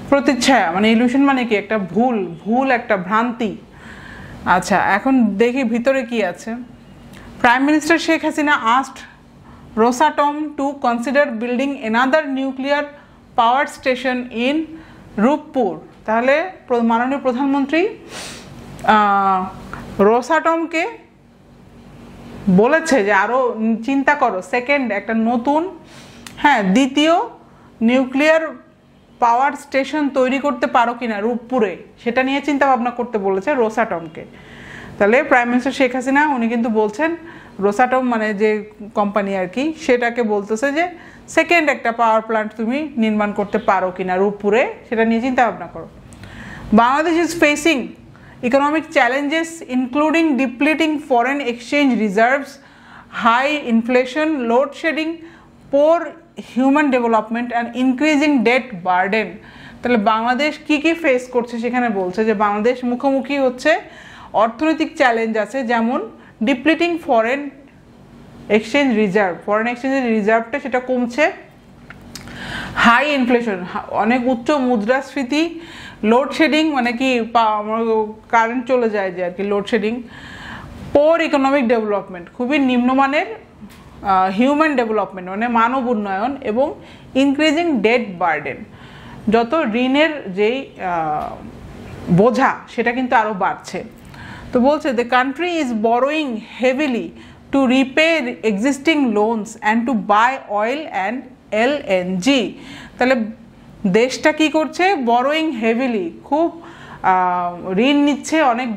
প্রতিচ্ছায়া, মানে ইলিউশন মানে কি একটা ভুল একটা ভ্রান্তি। আচ্ছা, এখন দেখি ভিতরে কি আছে। Prime minister Sheikh Hasina asked Rosatom to consider building another nuclear power station in Rooppur. তাহলে মাননীয় প্রধানমন্ত্রী রোসাটমকে বলেছে যে আরও চিন্তা করো, সেকেন্ড একটা নতুন, হ্যাঁ, দ্বিতীয় নিউক্লিয়ার পাওয়ার স্টেশন তৈরি করতে পারো কিনা রূপপুরে, সেটা নিয়ে চিন্তা ভাবনা করতে বলেছে রোসাটমকে। তাহলে প্রাইম মিনিস্টার শেখ হাসিনা উনি কিন্তু বলছেন, রোসাটম মানে যে কোম্পানি আর কি, সেটাকে বলতেছে যে সেকেন্ড একটা পাওয়ার প্ল্যান্ট তুমি নির্মাণ করতে পারো কিনা রূপপুরে, সেটা নিয়ে চিন্তা ভাবনা করো। Bangladesh is facing economic challenges including depleting foreign exchange reserves, high inflation, load shedding, poor human development and increasing debt burden. তাহলে বাংলাদেশ কি কি ফেস করছে সেখানে বলছে যে বাংলাদেশ মুখোমুখি হচ্ছে অর্থনৈতিক চ্যালেঞ্জ আছে, যেমন depleting foreign exchange reserve, foreign এক্সচেঞ্জের রিজার্ভটা সেটা কমছে, হাই ইনফ্লেশন অনেক উচ্চ মুদ্রাস্ফীতি, লোডশেডিং মানে কি কারেন্ট চলে যায় যে আর কি লোডশেডিং, পোর ইকোনমিক ডেভেলপমেন্ট খুবই নিম্নমানের হিউম্যান ডেভেলপমেন্ট মানে মানব উন্নয়ন, এবং ইনক্রিজিং ডেট বার্ডেন যত ঋণের যেই বোঝা সেটা কিন্তু আরও বাড়ছে। তো বলছে the country is borrowing heavily to repay existing loans and to buy oil and LNG. তাহলে দেশটা কি করছে, বরোয়িং হেভিলি, খুব ঋণ নিচ্ছে, অনেক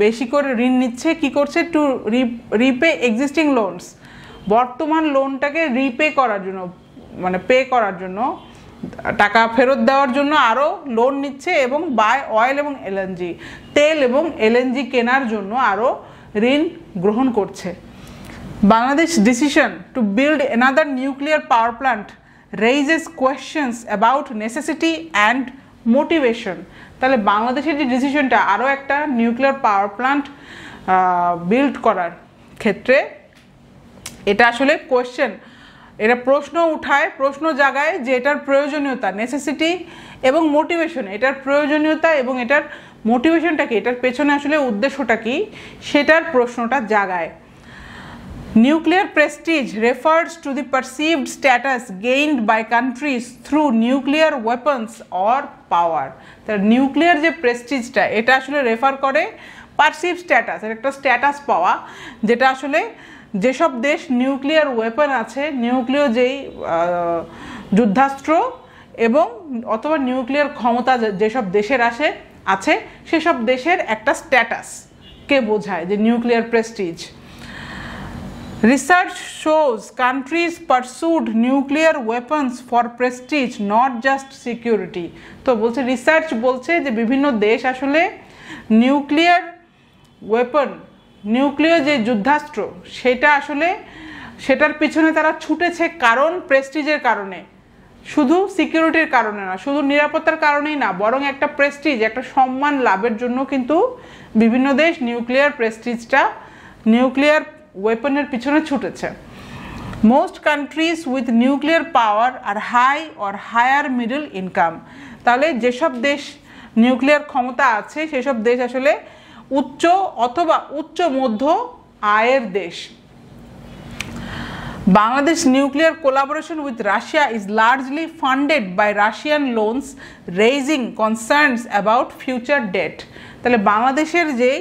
বেশি করে ঋণ নিচ্ছে, কি করছে, টু রিপে এক্সিস্টিং লোনস, বর্তমান লোনটাকে রিপে করার জন্য মানে পে করার জন্য, টাকা ফেরত দেওয়ার জন্য আরও লোন নিচ্ছে, এবং বাই অয়েল এবং এলএনজি, তেল এবং এলএনজি কেনার জন্য আরও ঋণ গ্রহণ করছে। Bangladesh decision to build another nuclear power plant raises questions about necessity and motivation. তাহলে বাংলাদেশের যে ডিসিশনটা আরও একটা নিউক্লিয়ার পাওয়ার প্ল্যান্ট বিল্ড করার ক্ষেত্রে, এটা আসলে কোয়েশ্চেন, এটা প্রশ্ন উঠায়, প্রশ্ন জাগায় যে এটার প্রয়োজনীয়তা, নেসেসিটি এবং মোটিভেশন, এটার প্রয়োজনীয়তা এবং এটার মোটিভেশনটা কি, এটার পেছনে আসলে উদ্দেশ্যটা কি, সেটার প্রশ্নটা জাগায়। Nuclear prestige refers to the perceived status gained by countries through nuclear weapons or power. তার নিউক্লিয়ার যে প্রেস্টিজটা এটা আসলে রেফার করে পারসিভ স্ট্যাটাস, একটা স্ট্যাটাস পাওয়া, যেটা আসলে যেসব দেশ নিউক্লিয়ার ওয়েপন আছে, নিউক্লিয়ার যেই যুদ্ধাস্ত্র এবং অথবা নিউক্লিয়ার ক্ষমতা যেসব দেশের আছে সেসব দেশের একটা স্ট্যাটাসকে বোঝায় যে nuclear Prestige. Research shows countries pursued nuclear weapons for prestige, not just security. তো বলছে রিসার্চ বলছে যে বিভিন্ন দেশ আসলে নিউক্লিয়ার ওয়েপন, নিউক্লিয়ার যে যুদ্ধাস্ত্র সেটা আসলে সেটার পিছনে তারা ছুটেছে কারণ প্রেস্টিজের কারণে, শুধু সিকিউরিটির কারণে না, শুধু নিরাপত্তার কারণেই না, বরং একটা প্রেস্টিজ, একটা সম্মান লাভের জন্য কিন্তু বিভিন্ন দেশ নিউক্লিয়ার প্রেস্টিজটা, নিউক্লিয়ার ওয়েপনের পিছনে ছুটেছে। Most countries with nuclear power are high or higher middle income. তাহলে যেসব দেশ নিউক্লিয়ার ক্ষমতা আছে সেসব দেশ আসলে উচ্চ অথবা উচ্চ মধ্য আয়ের দেশ। Bangladesh nuclear collaboration with Russia is largely funded by Russian loans raising concerns about future debt. তাহলে বাংলাদেশের যে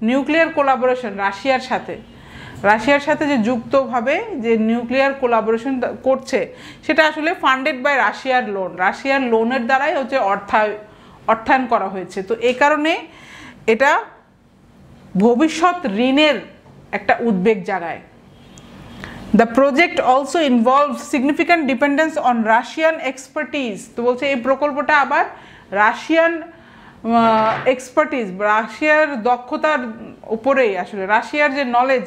নিউক্লিয়ার কোলাবোরেশন রাশিয়ার সাথে যে যুক্তভাবে যে নিউক্লিয়ার কোলাবোরেশন করছে সেটা আসলে ফান্ডেড বাই রাশিয়ার লোনের দ্বারাই হচ্ছে অর্থায়ন করা হয়েছে। তো এই কারণে এটা ভবিষ্যৎ ঋণের একটা উদ্বেগ জাগায়। The project also involves significant dependence on Russian expertise। তো বলছে এই প্রকল্পটা আবার রাশিয়ান এক্সপার্টিস, রাশিয়ার দক্ষতার উপরেই আসলে রাশিয়ার যে নলেজ,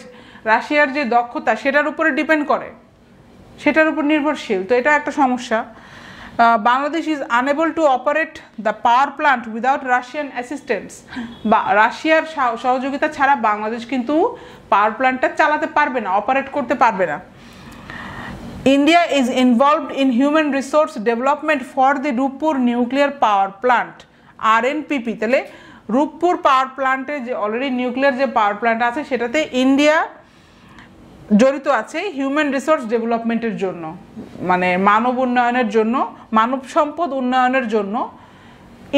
রাশিয়ার যে দক্ষতা সেটার উপরে ডিপেন্ড করে, সেটার উপর নির্ভরশীল। তো এটা একটা সমস্যা। Bangladesh is unable to operate the power plant without Russian assistance. বা রাশিয়ার সহযোগিতা ছাড়া বাংলাদেশ কিন্তু পাওয়ার প্ল্যান্টটা চালাতে পারবে না, অপারেট করতে পারবে না। India is involved in human resource development for the Rooppur nuclear power plant RNPP। তাহলে রূপপুর পাওয়ার প্ল্যান্টে যে অলরেডি নিউক্লিয়ার যে পাওয়ার প্ল্যান্ট আছে সেটাতে ইন্ডিয়া জড়িত আছে হিউম্যান রিসোর্স ডেভেলপমেন্টের জন্য, মানে মানব উন্নয়নের জন্য, মানব সম্পদ উন্নয়নের জন্য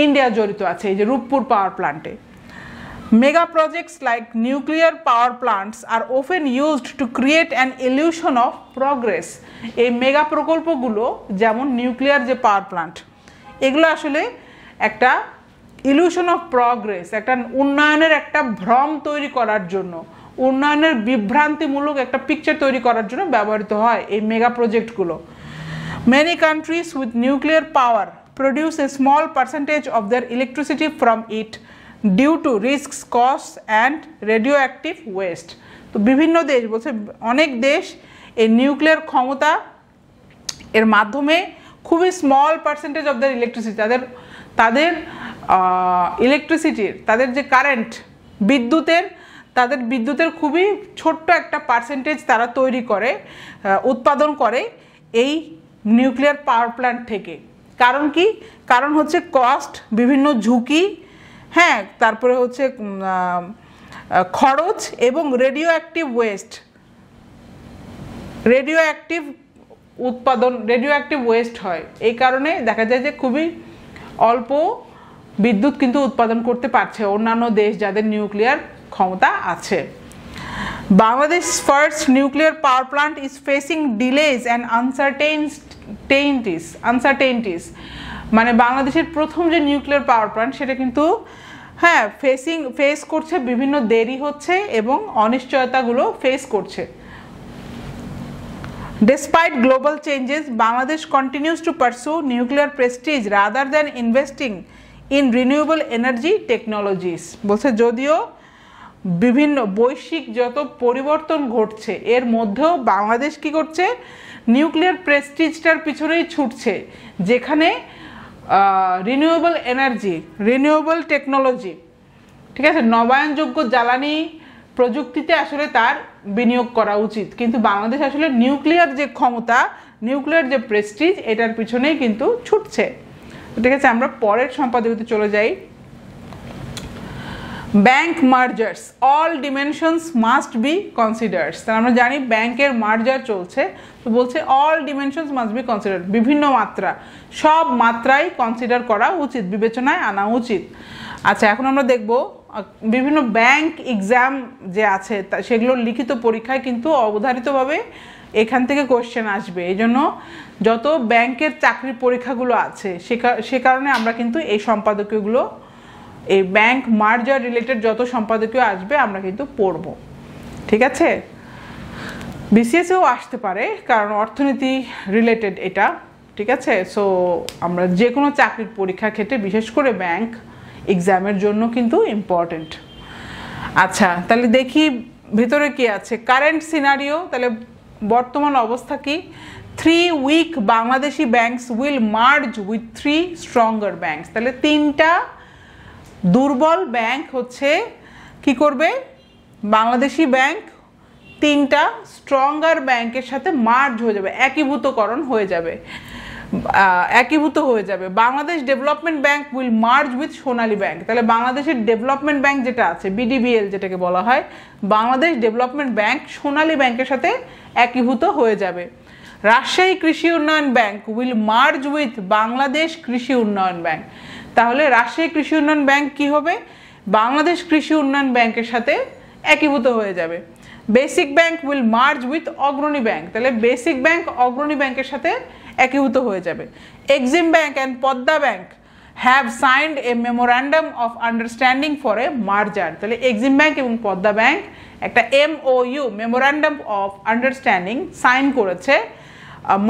ইন্ডিয়া জড়িত আছে এই যে রূপপুর পাওয়ার প্ল্যান্টে। Mega projects like nuclear power plants are often used to create an illusion of progress. এই মেগা প্রকল্পগুলো যেমন নিউক্লিয়ার যে পাওয়ার প্ল্যান্ট, এগুলো আসলে একটা ইলিউশন অফ প্রগ্রেস, একটা উন্নয়নের একটা ভ্রম তৈরি করার জন্য, উন্নয়নের বিভ্রান্তিমূলক একটা পিকচার তৈরি করার জন্য ব্যবহৃত হয় এই মেগা প্রজেক্টগুলো। Many countries with nuclear power produce a small percentage of their electricity from it due to risks, cost and radioactive waste. তো বিভিন্ন দেশ বলছে, অনেক দেশ এই নিউক্লিয়ার ক্ষমতা এর মাধ্যমে খুবই small percentage of their electricity, তাদের ইলেকট্রিসিটির, তাদের যে কারেন্ট তাদের বিদ্যুতের খুবই ছোট্ট একটা পার্সেন্টেজ তারা তৈরি করে, উৎপাদন করে এই নিউক্লিয়ার পাওয়ার প্ল্যান্ট থেকে। কারণ কি? কারণ হচ্ছে কস্ট, বিভিন্ন ঝুঁকি, হ্যাঁ, তারপরে হচ্ছে খরচ এবং রেডিও অ্যাক্টিভ ওয়েস্ট হয়। এই কারণে দেখা যায় যে খুবই অল্প বিদ্যুৎ কিন্তু উৎপাদন করতে পারছে অন্যান্য দেশ যাদের নিউক্লিয়ার ক্ষমতা আছে। Bangladesh first nuclear power plant is facing delays and uncertainties. মানে বাংলাদেশের প্রথম যে নিউক্লিয়ার পাওয়ার প্ল্যান্ট সেটা কিন্তু ফেস করছে, বিভিন্ন দেরি হচ্ছে এবং অনিশ্চয়তাগুলো ফেস করছে। Despite global changes, Bangladesh continues to pursue nuclear prestige rather than investing in renewable energy technologies। বলছে যদিও বিভিন্ন বৈশ্বিক যত পরিবর্তন ঘটছে এর মধ্যেও বাংলাদেশ কি করছে? নিউক্লিয়ার প্রেস্টিজটার পিছনেই ছুটছে, যেখানে রিনিউয়েবল এনার্জি, রিনিউয়েবল টেকনোলজি, ঠিক আছে, নবায়নযোগ্য জ্বালানি প্রযুক্তিতে আসলে তার বিনিয়োগ করা উচিত। কিন্তু বাংলাদেশ আসলে নিউক্লিয়ার যে ক্ষমতা, নিউক্লিয়ার যে প্রেস্টিজ, এটার পিছনেই কিন্তু ছুটছে। ঠিক আছে, আমরা পরের সম্পাদকীয়তে চলে যাই। Bank mergers, all dimensions must be considered. তাহলে আমরা জানি ব্যাংকের মার্জার চলছে, তো বলছে all dimensions must be considered, বিভিন্ন মাত্রা, সব মাত্রাই কনসিডার করা উচিত, বিবেচনায় আনা উচিত। আচ্ছা, এখন আমরা দেখব বিভিন্ন ব্যাংক এক্সাম যে আছে সেগুলোর লিখিত পরীক্ষায় কিন্তু অবধারিতভাবে এখান থেকে কোশ্চেন আসবে। এই জন্য যত ব্যাংকের চাকরির পরীক্ষাগুলো আছে সে কারণে আমরা কিন্তু এই সম্পাদকীয়গুলো, এই ব্যাংক মার্জার রিলেটেড যত সম্পাদকীয় আসবে আমরা কিন্তু পড়ব। ঠিক আছে, বিসিএসেও আসতে পারে কারণ অর্থনীতি রিলেটেড এটা। ঠিক আছে, সো আমরা যে কোনো চাকরির পরীক্ষার ক্ষেত্রে বিশেষ করে ব্যাংক এক্সামের জন্য কিন্তু ইম্পর্টেন্ট। আচ্ছা, তাহলে দেখি ভিতরে কি আছে। কারেন্ট সিনারিও, তাহলে বর্তমান অবস্থা কি? 3 weak Bangladeshi banks will merge with 3 stronger banks. তাহলে 3টা দুর্বল ব্যাংক হচ্ছে কি করবে? বাংলাদেশি ব্যাংক তিনটা স্ট্রঙ্গার ব্যাংকের সাথে মার্জ হয়ে যাবে, একীভূতকরণ হয়ে যাবে, একীভূত হয়ে যাবে। Bangladesh development bank will merge with Sonali bank. তাহলে বাংলাদেশের ডেভেলপমেন্ট ব্যাংক যেটা আছে বিডিবিএল যেটাকে বলা হয়, বাংলাদেশ ডেভেলপমেন্ট ব্যাংক সোনালী ব্যাংকের সাথে একীভূত হয়ে যাবে। রাজশাহী কৃষি উন্নয়ন bank will merge with Bangladesh কৃষি উন্নয়ন ব্যাংক। তাহলে রাজশাহী কৃষি উন্নয়ন ব্যাংক কি হবে? বাংলাদেশ কৃষি উন্নয়ন ব্যাংকের সাথে একীভূত হয়ে যাবে। Basic bank will merge with Agrani bank. তাহলে বেসিক ব্যাংক অগ্রণী ব্যাংকের সাথে একীভূত হয়ে যাবে। Exim bank and Padma bank have signed a memorandum of understanding for a merger. তাহলে এক্সিম ব্যাংক এবং পদ্মা ব্যাংক একটা MOU memorandum of understanding sign করেছে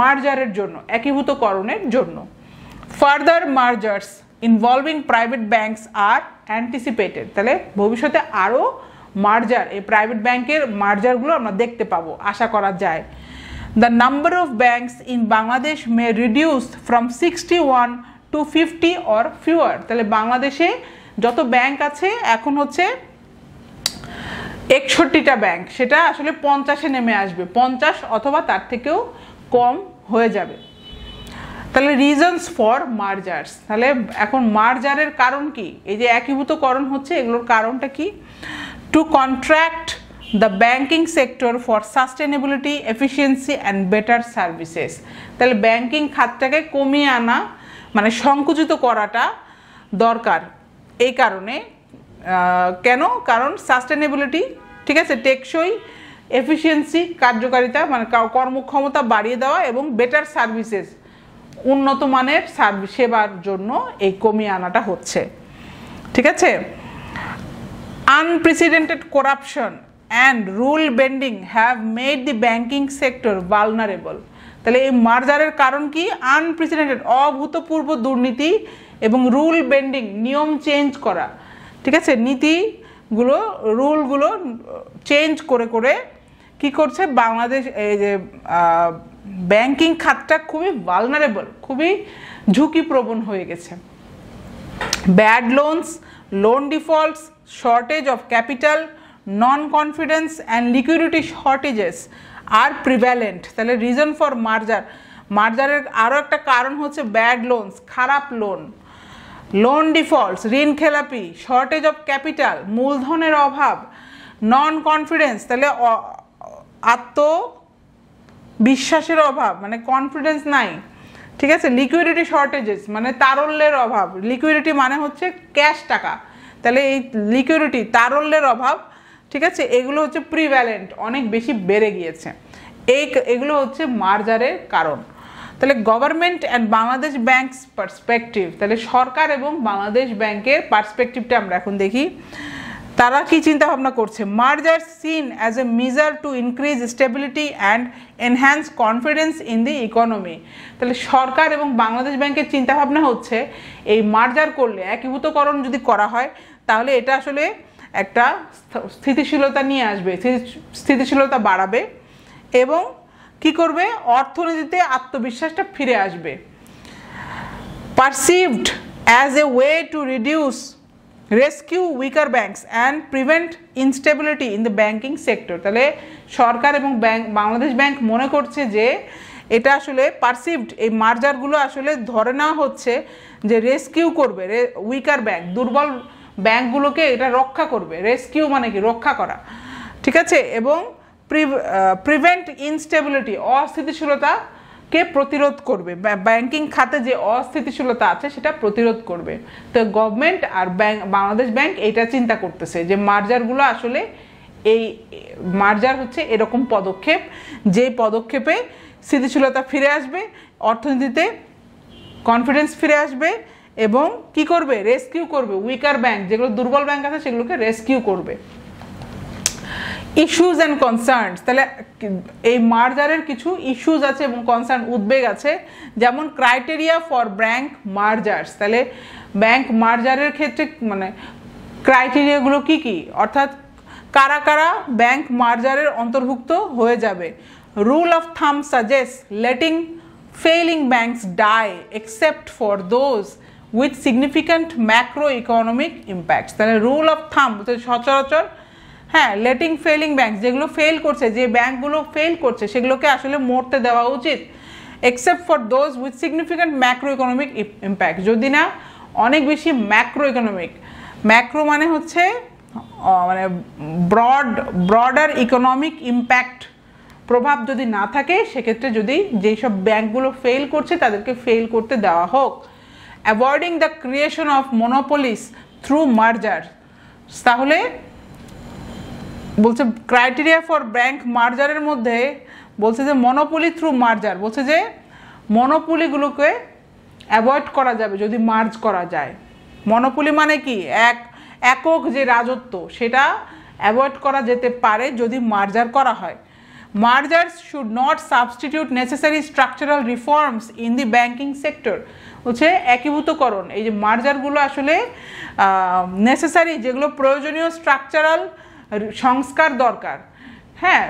মার্জারের জন্য, একীভূতকরণের জন্য। Further mergers involving private banks are anticipated. তাহলে ভবিষ্যতে আরও মার্জার, এই প্রাইভেট ব্যাংকের মার্জারগুলো আমরা দেখতে পাবো, আশা করা যায়। The number of banks in Bangladesh May reduce from 61 to 50 or fewer। তাহলে বাংলাদেশে যত ব্যাংক আছে এখন হচ্ছে 61টা ব্যাংক, সেটা আসলে 50-এ নেমে আসবে, 50 অথবা তার থেকেও কম হয়ে যাবে। তাহলে রিজনস ফর মার্জার্স, তাহলে এখন মার্জারের কারণ কি? এই যে একীভূতকরণ হচ্ছে এগুলোর কারণটা কি? Two contract the banking sector for sustainability, efficiency and better services. তাহলে ব্যাংকিং খাতটাকে কমিয়ে আনা মানে সংকুচিত করাটা দরকার। এই কারণে কেন? কারণ সাস্টেনেবিলিটি, ঠিক আছে, টেকসই, এফিসিয়েন্সি কার্যকারিতা মানে কর্মক্ষমতা বাড়িয়ে দেওয়া, এবং বেটার সার্ভিসেস উন্নত মানের সেবার জন্য এই কমিয়ে আনাটা হচ্ছে, ঠিক আছে। Unprecedented corruption and rule bending have made the banking sector vulnerable. তাহলে এই মার্জারের কারণ কি? আনপ্রেসিডেন্টেড, অভূতপূর্ব দুর্নীতি এবং রুল বেন্ডিং, নিয়ম চেঞ্জ করা, ঠিক আছে, নীতিগুলো রুলগুলো চেঞ্জ করে করে কি করছে বাংলাদেশ, এই যে ব্যাংকিং খাতটা খুবই ভালনারেবল, খুবই ঝুঁকিপ্রবণ হয়ে গেছে। Bad loans, loan defaults, shortage of capital, non confidence and liquidity shortages are prevalent. তাহলে রিজন ফর মার্জার, মার্জারের আরও একটা কারণ হচ্ছে ব্যাড লোনস, খারাপ লোন, লোন ডিফল্টস, ঋণ খেলাপি, শর্টেজ অফ ক্যাপিটাল, মূলধনের অভাব, নন কনফিডেন্স, তাহলে আত্মবিশ্বাসের অভাব মানে কনফিডেন্স নাই, ঠিক আছে, লিকুইডিটি শর্টেজেস মানে তারল্যের অভাব, লিকুইডিটি মানে হচ্ছে ক্যাশ টাকা, তাহলে এই লিকুইডিটি তারল্যের অভাব, ঠিক আছে, এগুলো হচ্ছে প্রিভ্যালেন্ট, অনেক বেশি বেড়ে গিয়েছে, এগুলো হচ্ছে মার্জারের কারণ। তাহলে government and Bangladesh banks perspective, তাহলে সরকার এবং বাংলাদেশ ব্যাংকের পার্সপেক্টিভটা আমরা এখন দেখি। তারা কি চিন্তা ভাবনা করছে? Merger seen as a measure to increase stability and enhance confidence in the economy. তাহলে সরকার এবং বাংলাদেশ ব্যাংকের চিন্তা ভাবনা হচ্ছে এই মার্জার করলে, একীভূতকরণ যদি করা হয়, তাহলে এটা আসলে একটা স্থিতিশীলতা নিয়ে আসবে, স্থিতিশীলতা বাড়াবে এবং কি করবে? অর্থনীতিতে আত্মবিশ্বাসটা ফিরে আসবে। Perceived as a way to reduce, rescue weaker banks and prevent instability in the banking sector. তাহলে সরকার এবং বাংলাদেশ ব্যাংক মনে করছে যে এটা আসলে পারসিভড, এই মার্জারগুলো আসলে ধরে নেওয়া হচ্ছে যে রেস্কিউ করবে উইকার ব্যাংক, দুর্বল ব্যাংকগুলোকে এটা রক্ষা করবে। রেস্কিউ মানে কি? রক্ষা করা, ঠিক আছে, এবং প্রিভেন্ট ইনস্টেবিলিটি, অস্থিতিশীলতাকে প্রতিরোধ করবে, ব্যাংকিং খাতে যে অস্থিতিশীলতা আছে সেটা প্রতিরোধ করবে। তো গভর্নমেন্ট আর বাংলাদেশ ব্যাংক এইটা চিন্তা করতেছে যে মার্জারগুলো আসলে, এই মার্জার হচ্ছে এরকম পদক্ষেপ, যে পদক্ষেপে স্থিতিশীলতা ফিরে আসবে, অর্থনীতিতে কনফিডেন্স ফিরে আসবে এবং কি করবে? রেস্কিউ করবে উইকার ব্যাংক, যেগুলো দুর্বল ব্যাংক আছে সেগুলোকে রেস্কিউ করবে। ইস্যুজ অ্যান্ড কনসার্নস, তাহলে এই মার্জারের কিছু ইস্যুজ আছে এবং কনসার্ন, উদ্বেগ আছে, যেমন ক্রাইটেরিয়া ফর ব্যাংক মার্জার্স। তাহলে ব্যাংক মার্জারের ক্ষেত্রে মানে ক্রাইটেরিয়াগুলো কি কি, অর্থাৎ কারা কারা ব্যাংক মার্জারের অন্তর্ভুক্ত হয়ে যাবে। Rule of thumb suggest letting failing banks die except for those with significant macro economic impacts. তাহলে রুল অফ থাম সচরাচর, হ্যাঁ, লেটিং ফেলিং ব্যাংক, যেগুলো ফেল করছে, যে ব্যাংকগুলো ফেল করছে সেগুলোকে আসলে মরতে দেওয়া উচিত, except for those with significant macro economic impact, যদি না অনেক বেশি ম্যাক্রো ইকোনমিক, ম্যাক্রো মানে হচ্ছে মানে ব্রডার ইকোনমিক ইম্প্যাক্ট, প্রভাব যদি না থাকে, সেক্ষেত্রে যদি যেই সব ব্যাংকগুলো ফেল করছে তাদেরকে ফেল করতে দেওয়া হোক। Avoiding the creation of monopolies through merger, তাহলে বলছে ক্রাইটেরিয়া ফর ব্যাংক মার্জারের মধ্যে বলছে যে মনোপলি থ্রু মার্জার, বলছে যে মনোপলিগুলোকে অ্যাভয়েড করা যাবে যদি মার্জ করা যায়। মনোপলি মানে কি, একক যে রাজত্ব, সেটা অ্যাভয়েড করা যেতে পারে যদি মার্জার করা হয়। Mergers should not substitute necessary structural reforms in the banking sector, হচ্ছে একীভূতকরণ, এই যে মার্জারগুলো আসলে নেসেসারি, যেগুলো প্রয়োজনীয় স্ট্রাকচারাল সংস্কার দরকার, হ্যাঁ,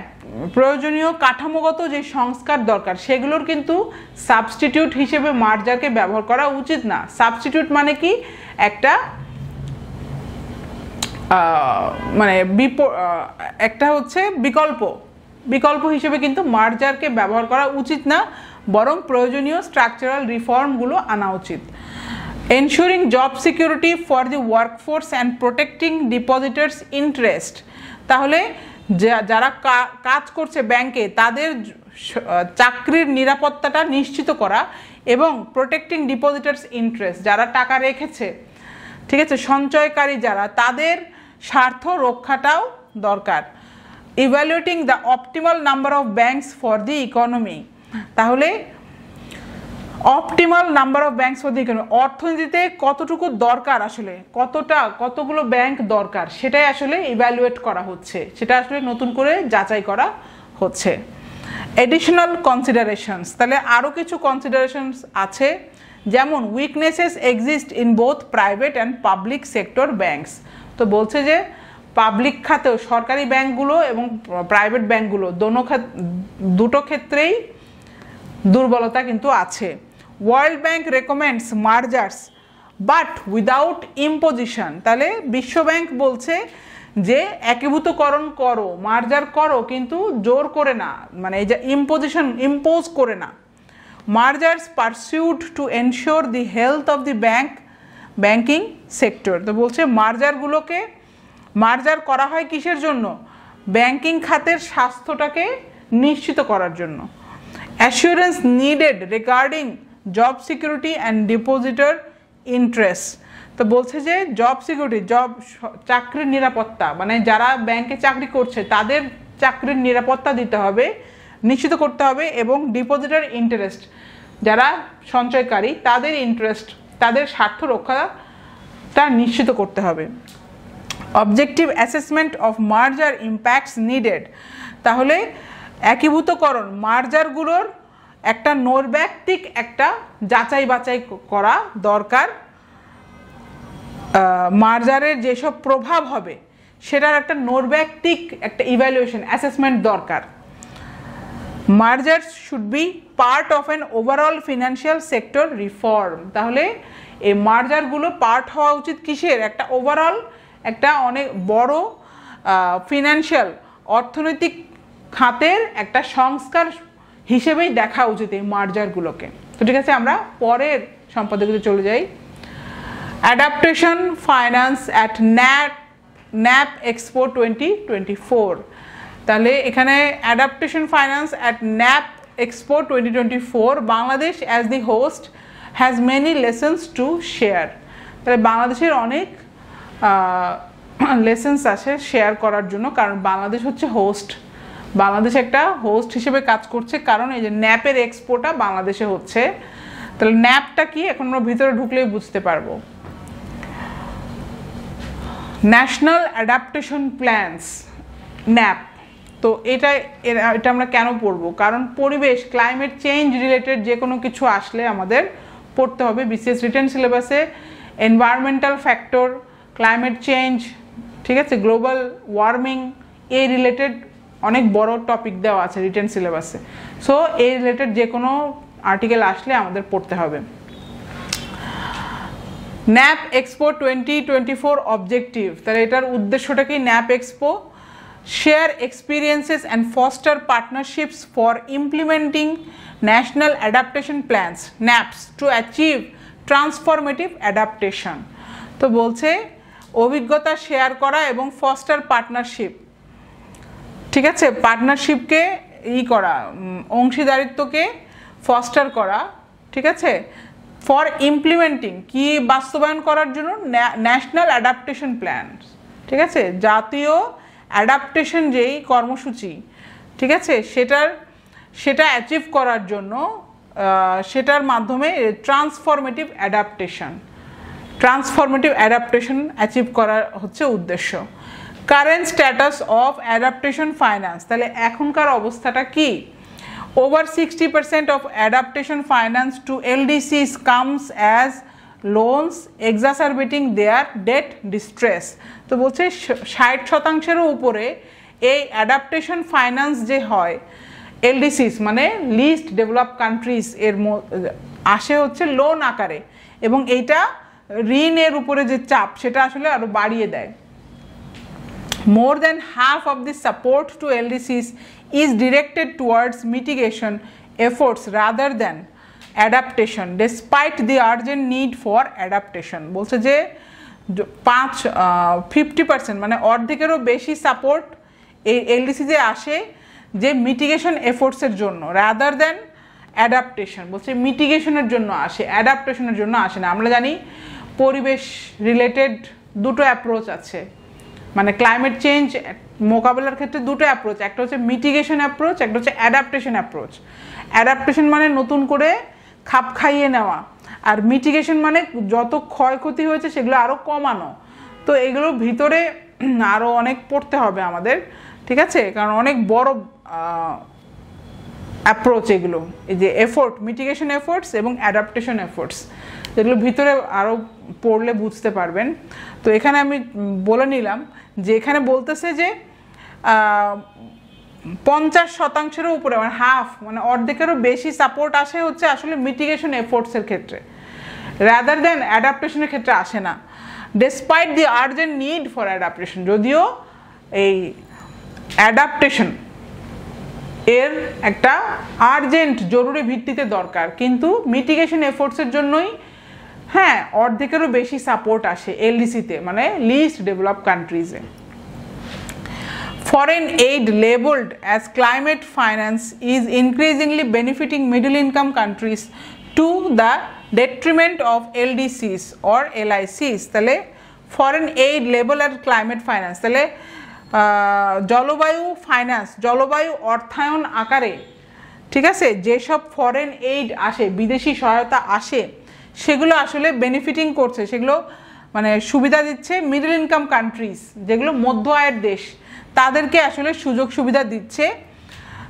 প্রয়োজনীয় কাঠামোগত যে সংস্কার দরকার, সেগুলোর কিন্তু সাবস্টিটিউট হিসেবে মার্জারকে ব্যবহার করা উচিত না। সাবস্টিটিউট মানে কি, একটা মানে একটা হচ্ছে বিকল্প হিসেবে কিন্তু মার্জারকে ব্যবহার করা উচিত না, বরং প্রয়োজনীয় স্ট্রাকচারাল রিফর্মগুলো আনা উচিত। Ensuring job security for the workforce and protecting ডিপোজিটার্স interest, তাহলে যারা কাজ করছে ব্যাংকে তাদের চাকরির নিরাপত্তাটা নিশ্চিত করা, এবং প্রোটেক্টিং ডিপোজিটার্স ইন্টারেস্ট, যারা টাকা রেখেছে, ঠিক আছে, সঞ্চয়কারী যারা, তাদের স্বার্থ রক্ষাটাও দরকার। Evaluating the optimal number of banks for the economy, তাহলে optimal number of banks for the economy, অর্থনীতিতে কতটুকু দরকার, আসলে কতগুলো ব্যাংক দরকার, সেটাই আসলে ইভ্যালুয়েট করা হচ্ছে, সেটা আসলে নতুন করে যাচাই করা হচ্ছে। এডিশনাল কনসিডারেশনস, তাহলে আরও কিছু কনসিডারেশনস আছে, যেমন weaknesses exist in both private and public sector banks, তো বলছে যে পাবলিক খাতেও সরকারি ব্যাংকগুলো এবং প্রাইভেট ব্যাংকগুলো দুটো ক্ষেত্রেই দুর্বলতা কিন্তু আছে। World Bank recommends mergers but without imposition, তাহলে বিশ্ব ব্যাংক বলছে যে একীভূতকরণ করো, মার্জার করো, কিন্তু জোর করে না, মানে এই যে ইম্পোজ করে না। Mergers pursued to ensure the health of the banking sector, তো বলছে মার্জার করা হয় কিসের জন্য, ব্যাংকিং খাতের স্বাস্থ্যটাকে নিশ্চিত করার জন্য। Assurance needed regarding job security and depositor interest, তো বলছে যে জব সিকিউরিটি, চাকরির নিরাপত্তা, মানে যারা ব্যাংকে চাকরি করছে তাদের চাকরির নিরাপত্তা দিতে হবে, নিশ্চিত করতে হবে, এবং ডিপোজিটর ইন্টারেস্ট, যারা সঞ্চয়কারী তাদের ইন্টারেস্ট, তাদের স্বার্থ রক্ষাটা নিশ্চিত করতে হবে। Objective assessment of merger impacts needed, তাহলে একীভূতকরণ মার্জারগুলোর একটা নৈর্ব্যক্তিক একটা যাচাই বাছাই করা দরকার, মার্জারের যেসব প্রভাব হবে সেটার একটা নৈর্ব্যক্তিক একটা ইভ্যালুয়েশন অ্যাসেসমেন্ট দরকার। Mergers should be part of an overall financial sector reform, তাহলে এই মার্জারগুলো পার্ট হওয়া উচিত কিসের, একটা ওভারঅল, একটা অনেক বড় ফিনান্সিয়াল অর্থনৈতিক খাতের একটা সংস্কার হিসেবেই দেখা উচিত এই মার্জারগুলোকে। তো ঠিক আছে, আমরা পরের সম্পাদকীতে চলে যাই। Adaptation finance at nap expo 2024, তাহলে এখানে adaptation finance at nap expo 2024, Bangladesh as the host has many lessons to share, তাহলে বাংলাদেশের অনেক লেসন্স আছে শেয়ার করার জন্য, কারণ বাংলাদেশ হচ্ছে হোস্ট, বাংলাদেশ একটা হোস্ট হিসেবে কাজ করছে, কারণ এই যে ন্যাপের এক্সপোটা বাংলাদেশে হচ্ছে। তাহলে ন্যাপটা কি, এখন আমরা ভিতরে ঢুকলেই বুঝতে পারবো। ন্যাশনাল অ্যাডাপ্টেশন প্ল্যানস, ন্যাপ, তো এটা আমরা কেন পড়বো, কারণ পরিবেশ, ক্লাইমেট চেঞ্জ রিলেটেড যে কোনো কিছু আসলে আমাদের পড়তে হবে। বিসিএস রিটেন সিলেবাসে এনভায়রনমেন্টাল ফ্যাক্টর, ক্লাইমেট চেঞ্জ, ঠিক আছে, গ্লোবাল ওয়ার্মিং, এই রিলেটেড অনেক বড় টপিক দেওয়া আছে রিটেন সিলেবাসে, সো এই রিলেটেড যে কোনো আর্টিকেল আসলে আমাদের পড়তে হবে। ন্যাপ এক্সপো 2024 অবজেক্টিভ, তাহলে এটার উদ্দেশ্যটা কি, nap expo share experiences and foster partnerships for implementing national adaptation plans NAPS to achieve transformative adaptation তো বলছে অভিজ্ঞতা শেয়ার করা এবং ফস্টার পার্টনারশিপ ঠিক আছে পার্টনারশিপকে করা অংশীদারিত্বকে ফস্টার করা ঠিক আছে ফর ইমপ্লিমেন্টিং কি বাস্তবায়ন করার জন্য ন্যাশনাল অ্যাডাপ্টেশন প্ল্যান ঠিক আছে জাতীয় অ্যাডাপ্টেশন যেই কর্মসূচি ঠিক আছে সেটা অ্যাচিভ করার জন্য সেটার মাধ্যমে ট্রান্সফরমেটিভ অ্যাডাপ্টেশন অ্যাচিভ করার হচ্ছে উদ্দেশ্য current status of adaptation finance তাহলে এখনকার অবস্থাটা কি over 60% of adaptation finance to LDCs comes as loans exacerbating their debt distress তো বলছে 60%-এরও উপরে এই অ্যাডাপ্টেশন ফাইন্যান্স যে হয় LDCs মানে লিস্ট ডেভেলপ কান্ট্রিজ এর আসে হচ্ছে লোন আকারে এবং এইটা ঋণের উপরে যে চাপ সেটা আসলে আরো বাড়িয়ে দেয় more than half of the support to LDCs is directed towards mitigation efforts rather than adaptation despite the urgent need for adaptation বলছে যে 50% মানে অর্ধেকেরও বেশি সাপোর্ট এই এলডিসিতে আসে যে মিটিগেশন এফোর্টসের জন্য রাদার দ্যান অ্যাডাপ্টেশন বলছে মিটিগেশনের জন্য আসে অ্যাডাপ্টেশনের জন্য আসে না আমরা জানি পরিবেশ রিলেটেড দুটো অ্যাপ্রোচ আছে মানে ক্লাইমেট চেঞ্জ মোকাবেলার ক্ষেত্রে দুটো অ্যাপ্রোচ একটা হচ্ছে মিটিগেশন অ্যাপ্রোচ একটা হচ্ছে অ্যাডাপ্টেশন অ্যাপ্রোচ অ্যাডাপ্টেশন মানে নতুন করে খাপ খাইয়ে নেওয়া আর মিটিগেশন মানে যত ক্ষয়ক্ষতি হয়েছে সেগুলো আরও কমানো তো এগুলোর ভিতরে আরও অনেক পড়তে হবে আমাদের ঠিক আছে কারণ অনেক বড় অ্যাপ্রোচ এগুলো এই যে এফোর্ট মিটিগেশন এফোর্টস এবং অ্যাডাপ্টেশন এফোর্টস যেগুলো ভিতরে আরও পড়লে বুঝতে পারবেন তো এখানে আমি বলে নিলাম যে এখানে বলতেছে যে 50%-এরও উপরে মানে হাফ মানে অর্ধেকেরও বেশি সাপোর্ট আসে হচ্ছে আসলে মিটিগেশন এফোর্টসের ক্ষেত্রে রাদার দেন অ্যাডাপ্টেশনের ক্ষেত্রে আসে না despite the urgent need for adaptation যদিও এই অ্যাডাপ্টেশন এর একটা আর্জেন্ট জরুরি ভিত্তিতে দরকার কিন্তু মিটিগেশন এফোর্টসের জন্যই হ্যাঁ অর্ধেকেরও বেশি সাপোর্ট আসে এলডিসিতে মানে লিস্ট ডেভেলপ কান্ট্রিজে Foreign aid labeled as climate finance is increasingly benefiting middle income countries to the detriment of LDCs or LICs তাহলে foreign aid labeled as climate finance তাহলে জলবায়ু ফাইন্যান্স জলবায়ু অর্থায়ন আকারে ঠিক আছে যেসব ফরেন এইড আসে বিদেশি সহায়তা আসে সেগুলো আসলে বেনিফিটিং করছে সেগুলো মানে সুবিধা দিচ্ছে মিডল ইনকাম কান্ট্রিজ যেগুলো মধ্য আয়ের দেশ তাদেরকে আসলে সুযোগ সুবিধা দিচ্ছে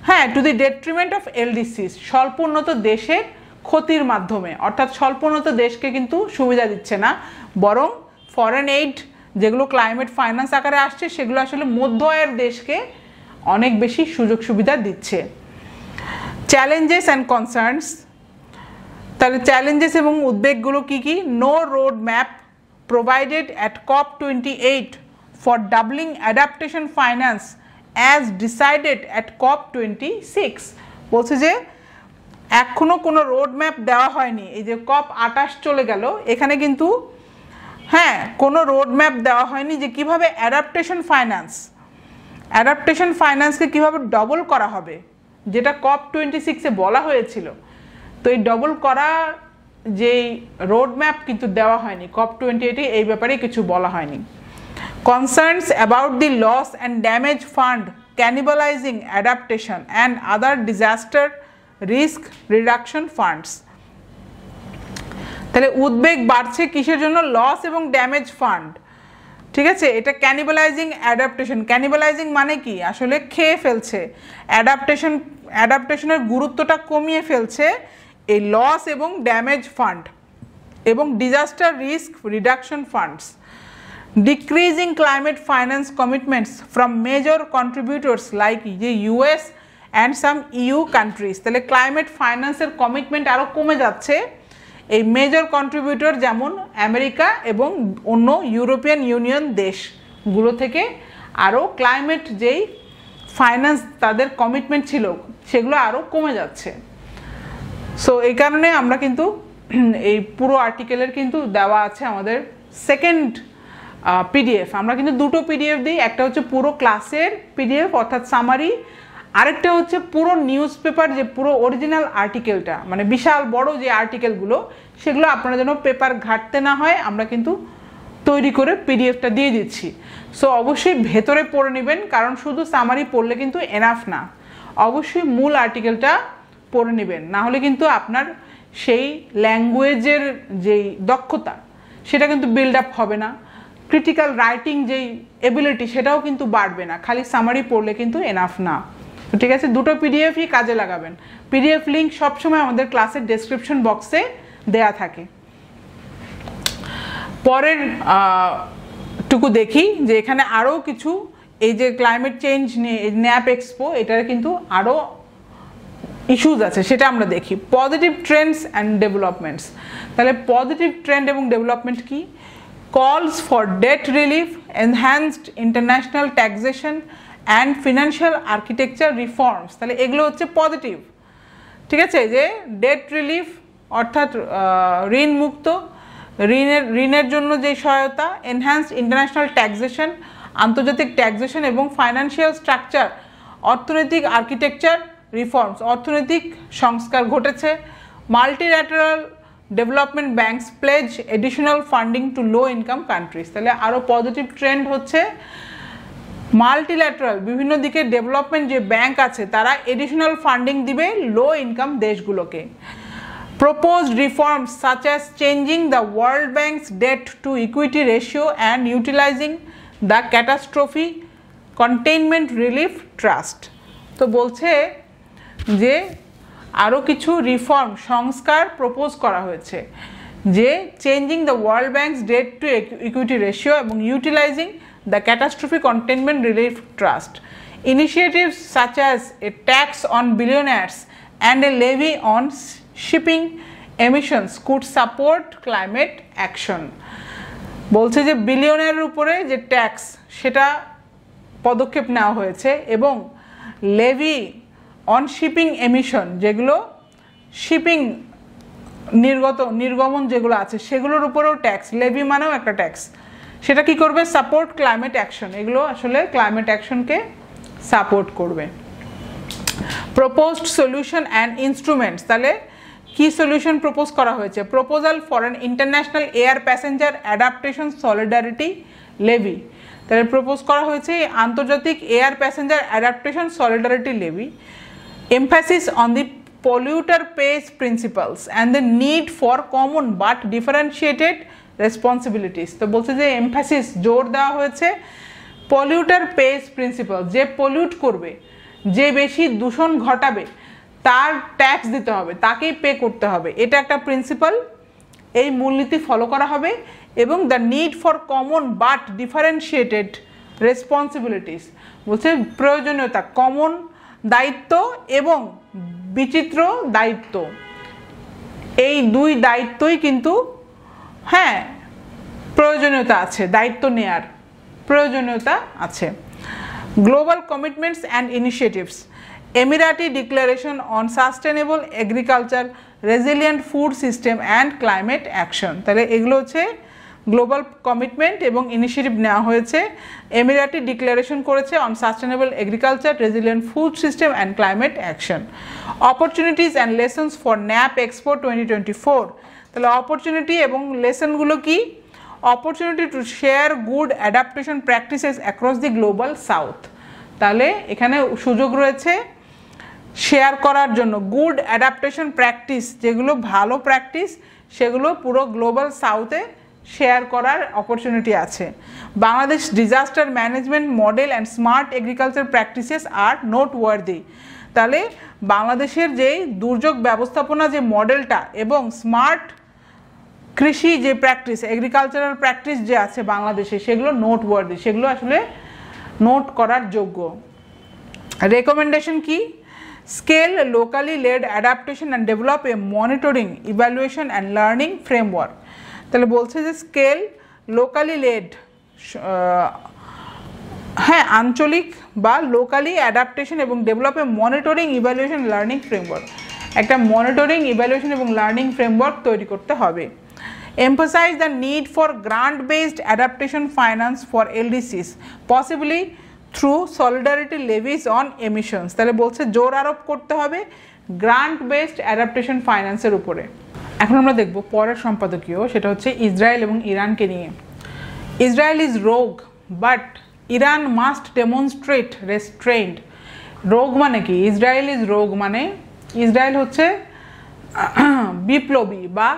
হ্যাঁ টু দি ডেট্রিমেন্ট অফ এলডিসিস স্বল্পোন্নত দেশের ক্ষতির মাধ্যমে অর্থাৎ স্বল্পোন্নত দেশকে কিন্তু সুবিধা দিচ্ছে না বরং ফরেন এইড যেগুলো ক্লাইমেট ফাইন্যান্স আকারে আসছে সেগুলো আসলে মধ্য আয়ের দেশকে অনেক বেশি সুযোগ সুবিধা দিচ্ছে চ্যালেঞ্জেস অ্যান্ড কনসার্নস তাহলে চ্যালেঞ্জেস এবং উদ্বেগগুলো কি কি no road map provided at COP28 for doubling adaptation finance as decided at COP26 বলছে যে এখনো কোনো রোড ম্যাপ দেওয়া হয়নি এই যে COP28 চলে গেল এখানে কিন্তু হ্যাঁ কোনো রোড ম্যাপ দেওয়া হয়নি যে কিভাবে অ্যাডাপ্টেশন ফাইন্যান্সকে কিভাবে ডবল করা হবে যেটা COP26 বলা হয়েছিল তো এই ডবল করা যেই রোড ম্যাপ কিন্তু দেওয়া হয়নি COP28 এই ব্যাপারে কিছু বলা হয়নি concerns about the loss and damage fund cannibalizing adaptation and other disaster risk reduction funds তাহলে উদ্বেগ বাড়ছে কিসের জন্য লস এবং ড্যামেজ ফান্ড ঠিক আছে এটা ক্যানিবালাইজিং অ্যাডাপ্টেশন ক্যানিবালাইজিং মানে কি আসলে খেয়ে ফেলছে অ্যাডাপ্টেশনের গুরুত্বটা কমিয়ে ফেলছে এই লস এবং ড্যামেজ ফান্ড এবং disaster risk reduction funds decreasing climate finance commitments from major contributors like the US and some EU countries তাহলে ক্লাইমেট ফাইন্যান্সের কমিটমেন্ট আরও কমে যাচ্ছে এই মেজর কন্ট্রিবিউটর যেমন আমেরিকা এবং অন্য ইউরোপিয়ান ইউনিয়ন দেশগুলো থেকে আরও ক্লাইমেট যেই ফাইন্যান্স তাদের কমিটমেন্ট ছিল সেগুলো আরও কমে যাচ্ছে। সো এই কারণে আমরা কিন্তু এই পুরো আর্টিকেলের কিন্তু দেওয়া আছে আমাদের সেকেন্ড পিডিএফ। আমরা কিন্তু দুটো পিডিএফ দিই, একটা হচ্ছে পুরো ক্লাসের পিডিএফ অর্থাৎ সামারি, আরেকটা হচ্ছে পুরো নিউজ পেপার যে পুরো অরিজিনাল আর্টিকেলটা, মানে বিশাল বড় যে আর্টিকেলগুলো সেগুলো আপনারা যেন পেপার ঘাটতে না হয় আমরা কিন্তু তৈরি করে পিডিএফটা দিয়ে দিচ্ছি। সো অবশ্যই ভেতরে পড়ে নেবেন, কারণ শুধু সামারি পড়লে কিন্তু এনাফ না, অবশ্যই মূল আর্টিকেলটা পড়ে নেবেন, না হলে কিন্তু আপনার সেই ল্যাঙ্গুয়েজের যেই দক্ষতা সেটা কিন্তু বিল্ড আপ হবে না, ক্রিটিক্যাল রাইটিং যেই এবিলিটি সেটাও কিন্তু বাড়বে না, খালি সামারি পড়লে কিন্তু এনাফ না। তো ঠিক আছে, দুটো পিডিএফই কাজে লাগাবেন। পিডিএফ লিঙ্ক সবসময় আমাদের ক্লাসের ডেসক্রিপশন বক্সে দেয়া থাকে। পরের টুকু দেখি যে এখানে আরও কিছু এই যে ক্লাইমেট চেঞ্জ নিয়ে ন্যাপ এক্সপো এটার কিন্তু আরও ইস্যুজ আছে, সেটা আমরা দেখি। পজিটিভ ট্রেন্ডস অ্যান্ড ডেভেলপমেন্টস, তাহলে পজিটিভ ট্রেন্ড এবং ডেভেলপমেন্ট কি? Calls for debt relief, enhanced international taxation and financial architecture reforms, তাহলে এগুলো হচ্ছে পজিটিভ। ঠিক আছে, যে ডেট রিলিফ অর্থাৎ ঋণ মুক্ত, ঋণের জন্য যে সহায়তা, এনহ্যান্সড ইন্টারন্যাশনাল ট্যাক্সেশন আন্তর্জাতিক ট্যাক্সেশন এবং ফাইন্যান্সিয়াল স্ট্রাকচার অর্থনৈতিক আর্কিটেকচার রিফর্মস অর্থনৈতিক সংস্কার ঘটেছে, multilateral development banks pledge additional funding to low income countries, তাহলে আরও পজিটিভ ট্রেন্ড হচ্ছে মাল্টিল্যাটারাল বিভিন্ন দিকে ডেভেলপমেন্ট যে ব্যাংক আছে তারা এডিশনাল ফান্ডিং দিবে লো ইনকাম দেশগুলোকে। Proposed reforms such as changing the World Bank's debt to equity ratio and utilizing the Catastrophe Containment Relief Trust, তো বলছে যে আরও কিছু রিফর্ম সংস্কার প্রপোজ করা হয়েছে, যে changing the World Bank's debt to equity ratio এবং utilising the catastrophe containment relief trust, initiatives such as a tax on billionaires and a levy on shipping emissions could support climate action. বলছে যে বিলিয়নের উপরে যে tax সেটা পদক্ষেপ নেওয়া হয়েছে এবং লেভি অন শিপিং এমিশন, যেগুলো শিপিং নির্গমন যেগুলো আছে সেগুলোর উপরেও ট্যাক্স, লেভি মানেও একটা ট্যাক্স, সেটা কি করবে? সাপোর্ট ক্লাইমেট অ্যাকশন, এগুলো আসলে ক্লাইমেট অ্যাকশনকে সাপোর্ট করবে। প্রপোজড সলিউশন অ্যান্ড ইনস্ট্রুমেন্টস, তাহলে কি সলিউশন প্রপোজ করা হয়েছে? Proposal for an international air passenger adaptation solidarity levy, তাহলে প্রপোজ করা হয়েছে আন্তর্জাতিক air passenger adaptation solidarity levy, emphasis on the polluter pays principles and the need for common but differentiated responsibilities, তো বলছে যে emphasis জোর দেওয়া হয়েছে পলিউটার পেস প্রিন্সিপাল, যে পলিউট করবে, যে বেশি দূষণ ঘটাবে তার ট্যাক্স দিতে হবে, তাকেই পে করতে হবে, এটা একটা প্রিন্সিপাল, এই মূলনীতি ফলো করা হবে। এবং the need for common but differentiated responsibilities, বলছে প্রয়োজনীয়তা, কমন দায়িত্ব এবং বিচিত্র দায়িত্ব, এই দুই দায়িত্বই কিন্তু হ্যাঁ প্রয়োজনীয়তা আছে, দায়িত্ব নেয়ার প্রয়োজনীয়তা আছে। Global commitments and initiatives, Emirati declaration on sustainable agriculture, resilient food system and climate action, তাহলে এগুলো হচ্ছে গ্লোবাল কমিটমেন্ট এবং ইনিশিয়েটিভ নেওয়া হয়েছে। এমিরাটি ডিক্লারেশন করেছে on sustainable agriculture, resilient food system and climate action. Opportunities and lessons for NAP expo 2024, তাহলে opportunity এবং লেসনগুলো কি? Opportunity to share good adaptation practices across the global south, তাহলে এখানে সুযোগ রয়েছে শেয়ার করার জন্য গুড অ্যাডাপ্টেশন প্র্যাকটিস, যেগুলো ভালো প্র্যাকটিস সেগুলো পুরো গ্লোবাল সাউথে শেয়ার করার অপরচুনিটি আছে। Bangladesh disaster management model and smart agriculture practices are noteworthy, তাহলে বাংলাদেশের যেই দুর্যোগ ব্যবস্থাপনা যে মডেলটা এবং স্মার্ট কৃষি যে প্র্যাকটিস, এগ্রিকালচারাল প্র্যাকটিস যে আছে বাংলাদেশে সেগুলো নোটওয়ার্দি, সেগুলো আসলে নোট করার যোগ্য। রেকমেন্ডেশন কি? Scale locally led adaptation and develop a monitoring, evaluation and learning framework, তাহলে বলছে যে স্কেল লোকালি লেড হ্যাঁ, আঞ্চলিক বা লোকালি অ্যাডাপ্টেশন এবং develop a monitoring evaluation learning framework, একটা মনিটরিং ইভ্যালুয়েশন এবং লার্নিং ফ্রেমওয়ার্ক তৈরি করতে হবে। Emphasize the need for grant-based adaptation finance for LDCs, possibly through solidarity levies on emissions। তাহলে বলছে জোর আরোপ করতে হবে গ্রান্ট বেসড অ্যাডাপ্টেশন ফাইন্যান্সের উপরে। এখন আমরা দেখব পরের সম্পাদকীয়, সেটা হচ্ছে ইসরায়েল এবং ইরানকে নিয়ে। ইসরায়েল ইজ রোগ but Iran must demonstrate restrained. রোগ মানে কি? ইসরায়েল ইজ রোগ মানে ইসরায়েল হচ্ছে বিপ্লবী বা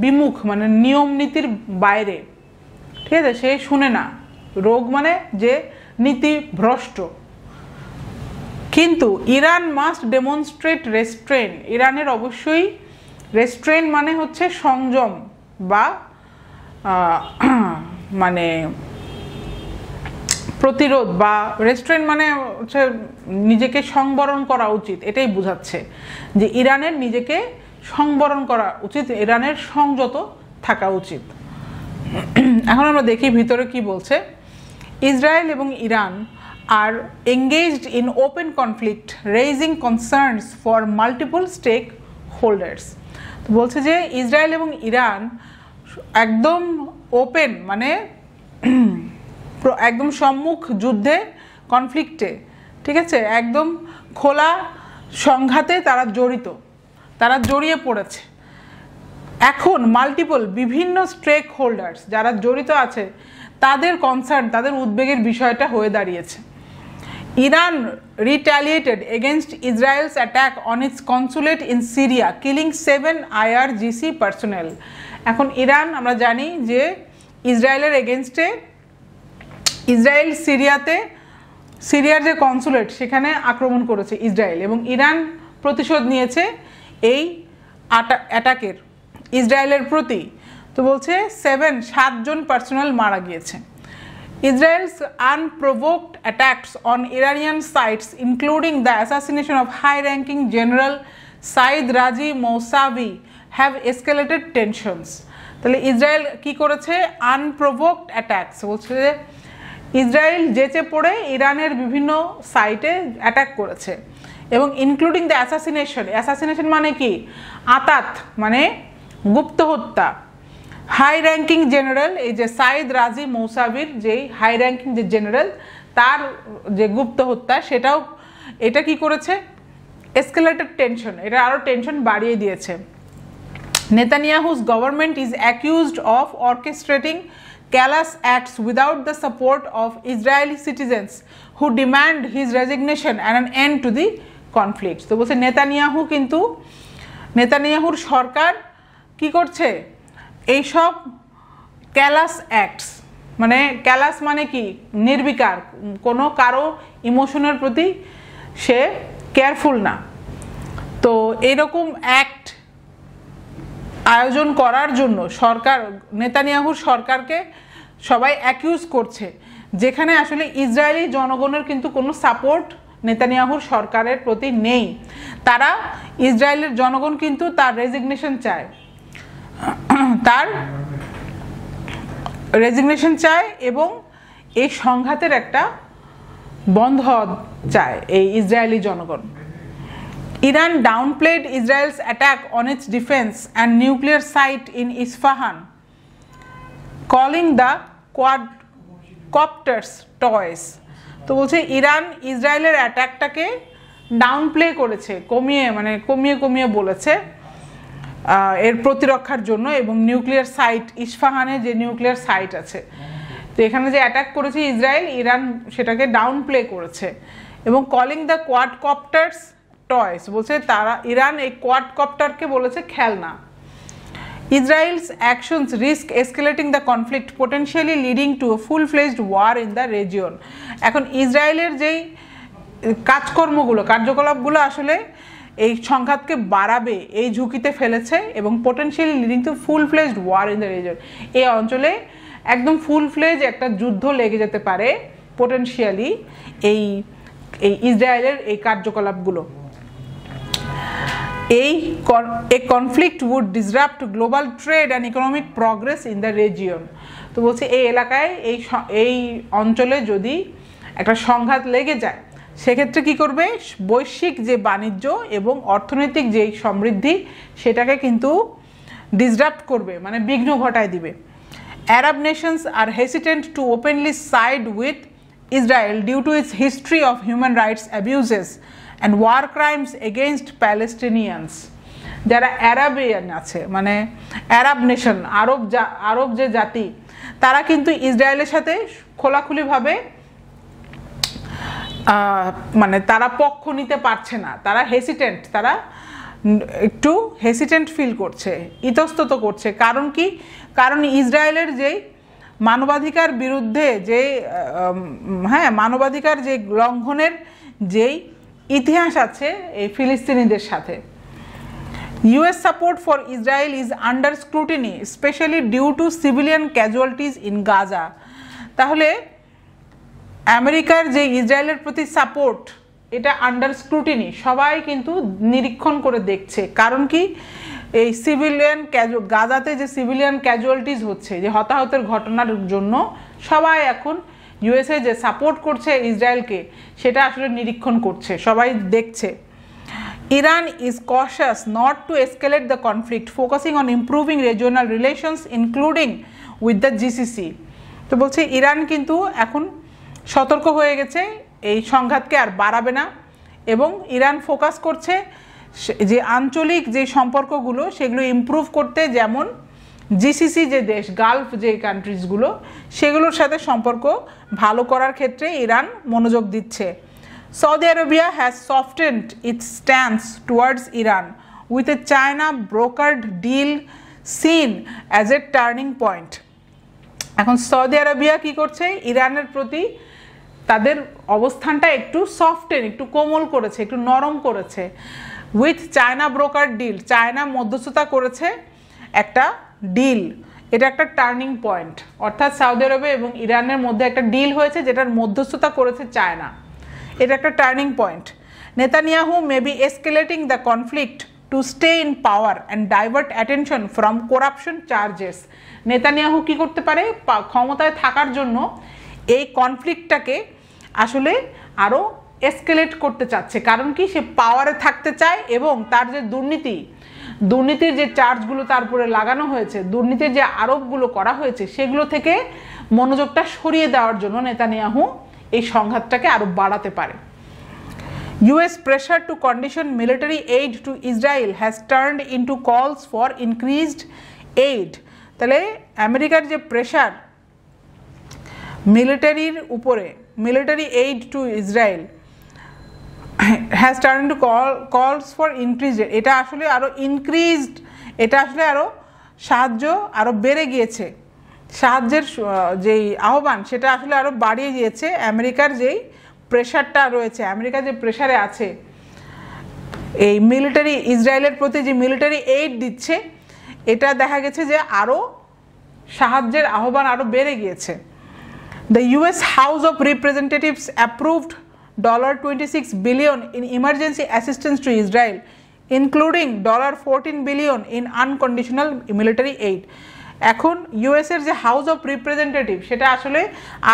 বিমুখ, মানে নিয়ম নীতির বাইরে, ঠিক আছে, সে শুনে না। রোগ মানে যে নীতি ভ্রষ্ট। কিন্তু ইরান মাস্ট ডেমনস্ট্রেট রেস্ট্রেন, ইরানের অবশ্যই রেস্ট্রেন মানে হচ্ছে সংযম বা মানে প্রতিরোধ, বা রেস্ট্রেন মানে হচ্ছে নিজেকে সংবরণ করা উচিত, এটাই বোঝাচ্ছে যে ইরানের নিজেকে সংবরণ করা উচিত, ইরানের সংযত থাকা উচিত। এখন আমরা দেখি ভিতরে কি বলছে। ইসরায়েল এবং Iran are engaged in open conflict raising concerns for multiple stakeholders. তো বলছে যে ইসরায়েল এবং ইরান একদম ওপেন মানে একদম সম্মুখ যুদ্ধে, কনফ্লিক্টে, ঠিক আছে, একদম খোলা সংঘাতে তারা জড়িত, তারা জড়িয়ে পড়েছে। এখন মাল্টিপল বিভিন্ন স্টেক হোল্ডার্স যারা জড়িত আছে তাদের কনসার্ন, তাদের উদ্বেগের বিষয়টা হয়ে দাঁড়িয়েছে। Iran retaliated against Israel's attack on its consulate in Syria killing 7 IRGC personnel. এখন ইরান আমরা জানি যে ইসরায়েলের এগেনস্টে ইসরায়েল সিরিয়ার যে কনসুলেট সেখানে আক্রমণ করেছে ইসরায়েল, এবং ইরান প্রতিশোধ নিয়েছে এই অ্যাটাকের ইসরায়েলের প্রতি। তো বলছে 7 জন পার্সোনাল মারা গিয়েছে। Israel's unprovoked attacks on Iranian sites, including the assassination of high-ranking General Said Razi Mousavi, have escalated tensions. তাহলে ইসরায়েল কি করেছে? আনপ্রোভোকড অ্যাটাকস, বলছে ইসরায়েল যেচে পড়ে ইরানের বিভিন্ন সাইটে অ্যাটাক করেছে, এবং ইনক্লুডিং দ্য অ্যাসাসিনেশন মানে কি? আতাত মানে গুপ্ত হত্যা। হাই র্যাঙ্কিং জেনারেল, এই যে সাইদ রাজি মৌসাবির যেই হাই র্যাঙ্কিং যে জেনারেল, তার যে গুপ্ত হত্যা, সেটাও এটা কি করেছে? এসকেলেটেড টেনশন, এটা আরও টেনশন বাড়িয়ে দিয়েছে। নেতানিয়াহু's government is accused of orchestrating callous acts without the support of Israeli citizens who demand his resignation and an end to the conflict। তো বলছে নেতানিয়াহুর সরকার কি করছে? এইসব ক্যালাস অ্যাক্টস, মানে ক্যালাস মানে কি? নির্বিকার, কোনো কারো ইমোশনের প্রতি সে কেয়ারফুল না। তো এরকম অ্যাক্ট আয়োজন করার জন্য সরকার, নেতানিয়াহুর সরকারকে সবাই অ্যাকিউজ করছে, যেখানে আসলে ইসরায়েলি জনগণের কিন্তু কোনো সাপোর্ট নেতানিয়াহুর সরকারের প্রতি নেই। তারা, ইসরায়েলের জনগণ কিন্তু তার রেজিগনেশন চায়, এবং এই সংঘাতের একটা বন্ধ চায় এই ইসরায়েলি জনগণ। Iran downplayed Israel's attack on its defense and nuclear site in Isfahan, calling the quadcopters toys। তো বলছে ইরান ইসরায়েলের অ্যাটাকটাকে ডাউনপ্লে করেছে, কমিয়ে বলেছে এর প্রতিরক্ষার জন্য, এবং নিউক্লিয়ার সাইট, ইস্পাহানে যে নিউক্লিয়ার সাইট আছে, তো এখানে যে অ্যাটাক করেছে ইসরায়েল, ইরান সেটাকে ডাউনপ্লে করেছে, এবং কলিং দ্য কোয়াডকপ্টার্স টয়স, বলছে তারা, ইরান এই কোয়াডকপ্টারকে বলেছে খেলনা। Israel's actions risk escalating the conflict, potentially leading to a full fledged war in the region. এখন ইসরায়েলের যেই কার্যকলাপগুলো আসলে এই সংঘাতকে বাড়াবে, এই ঝুঁকিতে ফেলেছে, এবং potentially leading to full fledged war in the region, এই অঞ্চলে একদম ফুল ফ্লেজ একটা যুদ্ধ লেগে যেতে পারে পোটেনশিয়ালি এই ইসরায়েলের এই কার্যকলাপগুলো। A conflict would disrupt global trade and economic progress in the region। তো বলছে এই এলাকায়, এই অঞ্চলে যদি একটা সংঘাত লেগে যায়, সেক্ষেত্রে কি করবে, বৈশ্বিক যে বাণিজ্য এবং অর্থনৈতিক যে সমৃদ্ধি সেটাকে কিন্তু ডিসরাপ্ট করবে, মানে বিঘ্ন ঘটায় দিবে। Arab nations are hesitant to openly side with Israel due to its history of human rights abuses and war crimes against Palestinians. যারা অ্যারাবিয়ান আছে, মানে অ্যারাব নেশন, আরব যে জাতি, তারা কিন্তু ইসরায়েলের সাথে খোলাখুলিভাবে মানে তারা পক্ষ নিতে পারছে না, তারা হেসিটেন্ট, তারা একটু হেসিটেন্ট ফিল করছে, ইতস্তত করছে। কারণ কি, কারণ ইসরায়েলের যেই মানবাধিকার বিরুদ্ধে যে মানবাধিকার যে লঙ্ঘনের যেই ইতিহাস আছে এই ফিলিস্তিনিদের সাথে। US support for Israel is under scrutiny, especially due to civilian casualties in Gaza. তাহলে আমেরিকার যে ইসরায়েলের প্রতি সাপোর্ট, এটা আন্ডার স্ক্রুটিনি, সবাই কিন্তু নিরীক্ষণ করে দেখছে। কারণ কি, এই গাজাতে যে সিভিলিয়ান ক্যাজুয়ালিটিস হচ্ছে, যে হতাহতের ঘটনার জন্য সবাই এখন ইউএসএ যে সাপোর্ট করছে ইসরায়েলকে, সেটা আসলে নিরীক্ষণ করছে, সবাই দেখছে। Iran is cautious not to escalate the conflict, focusing on improving regional relations including with the GCC. তো বলছে ইরান কিন্তু এখন সতর্ক হয়ে গেছে, এই সংঘাতকে আর বাড়াবে না, এবং ইরান ফোকাস করছে যে আঞ্চলিক যে সম্পর্কগুলো সেগুলো ইমপ্রুভ করতে, যেমন জিসিসি যে দেশ, গালফ যে কান্ট্রিজগুলো, সেগুলোর সাথে সম্পর্ক ভালো করার ক্ষেত্রে ইরান মনোযোগ দিচ্ছে। Saudi Arabia has softened its stance towards Iran with a China brokered deal seen as a turning point. এখন সৌদি আরবিয়া কি করছে, ইরানের প্রতি তাদের অবস্থানটা একটু সফটেন, একটু কোমল করেছে, একটু নরম করেছে। With China broker deal, China মধ্যস্থতা করেছে একটা ডিল, এটা একটা টার্নিং পয়েন্ট, অর্থাৎ সৌদি আরবে এবং ইরানের মধ্যে একটা ডিল হয়েছে যেটার মধ্যস্থতা করেছে চায়না, এটা একটা turning point. Netanyahu may be escalating the conflict to stay in power and divert attention from corruption charges. Netanyahu কি করতে পারে, ক্ষমতায় থাকার জন্য এই কনফ্লিক্টটাকে আসলে আরও এসকেলেট করতে চাচ্ছে। কারণ কি, সে পাওয়ারে থাকতে চায় এবং তার যে দুর্নীতির যে চার্জগুলো তার উপরে লাগানো হয়েছে, দুর্নীতির যে আরোপগুলো করা হয়েছে, সেগুলো থেকে মনোযোগটা সরিয়ে দেওয়ার জন্য নেতানিয়াহু এই সংঘাতটাকে আরও বাড়াতে পারে। US pressure to condition military aid to Israel has turned into calls for increased aid. তাহলে আমেরিকার যে প্রেশার মিলিটারির উপরে, military aid two Israel has turn to কলস ফর ইনক্রিজড, এটা আসলে আরও ইনক্রিজড, এটা আসলে আরও সাহায্য আরও বেড়ে গিয়েছে, সাহায্যের যেই আহ্বান সেটা আসলে আরও বাড়িয়ে দিয়েছে। আমেরিকার যেই প্রেশারটা রয়েছে, আমেরিকা যে প্রেশারে আছে, এই মিলিটারি ইসরায়েলের প্রতি যে মিলিটারি এইড দিচ্ছে, এটা দেখা গেছে যে আরও সাহায্যের আহ্বান আরও বেড়ে গিয়েছে। The US House of Representatives approved $26 billion in emergency assistance to Israel, including $14 billion in unconditional military aid. এখন ইউএসের যে হাউস অফ রিপ্রেজেন্টেটিভ, সেটা আসলে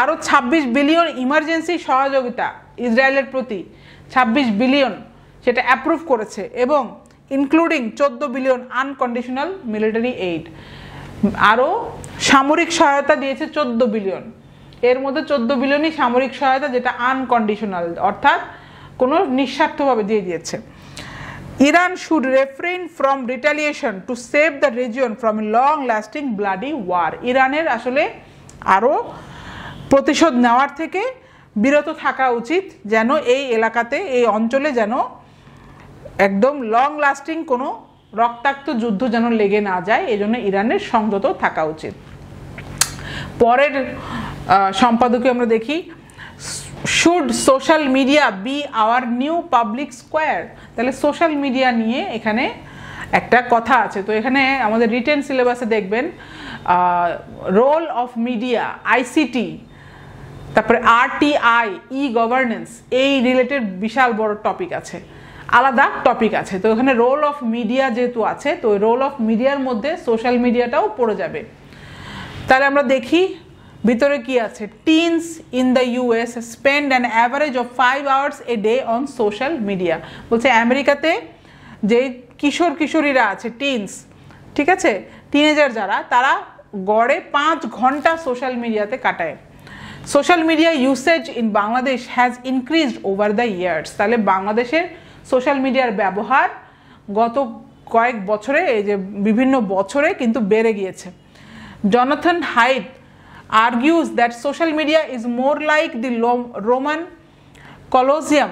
আরও 26 বিলিয়ন ইমার্জেন্সি সহযোগিতা ইসরায়েলের প্রতি, 26 বিলিয়ন সেটা অ্যাপ্রুভ করেছে, এবং including 14 billion unconditional military aid, আরও সামরিক সহায়তা দিয়েছে 14 বিলিয়ন। এর মধ্যে 14 বিলিয়নই সামরিক সহায়তা, যেটা আনকন্ডিশনাল, অর্থাৎ কোনো নিঃস্বার্থভাবে দিয়ে দিয়েছে। Iran should refrain from retaliation to save the region from a long-lasting bloody war. ইরানের আসলে আরও প্রতিশোধ নেওয়ার থেকে বিরত থাকা উচিত, যেন এই এলাকাতে, এই অঞ্চলে যেন একদম লং লাস্টিং কোনো রক্তাক্ত যুদ্ধ যেন লেগে না যায়, এজন্য ইরানের সংযত থাকা উচিত। পরের সম্পাদকীয় আমরা দেখি, should social media B our new public square. তাহলে সোশ্যাল মিডিয়া নিয়ে এখানে একটা কথা আছে। তো এখানে আমাদের রিটেন সিলেবাসে দেখবেন রোল অফ মিডিয়া, আইসিটি, তারপরে আরটিআই, ই গভর্নেন্স, এই রিলেটেড বিশাল বড় টপিক আছে, আলাদা টপিক আছে। তো এখানে রোল অফ মিডিয়া যেহেতু আছে, তো রোল অফ মিডিয়ার মধ্যে সোশ্যাল মিডিয়াটাও পড়ে যাবে। তাহলে আমরা দেখি ভিতরে কি আছে, teens in the US spend an average of 5 hours a day on social media. বলছে আমেরিকাতে যে কিশোর কিশোরীরা আছে টিনস, ঠিক আছে, টিনেজার যারা, তারা গড়ে 5 ঘন্টা সোশ্যাল মিডিয়াতে কাটায়। Social media usage in Bangladesh has increased over the years. তাহলে বাংলাদেশের সোশ্যাল মিডিয়ার ব্যবহার গত কয়েক বছরে, এই যে বিভিন্ন বছরে কিন্তু বেড়ে গিয়েছে। Jonathan Haidt argues that social media is more like the Roman Colosseum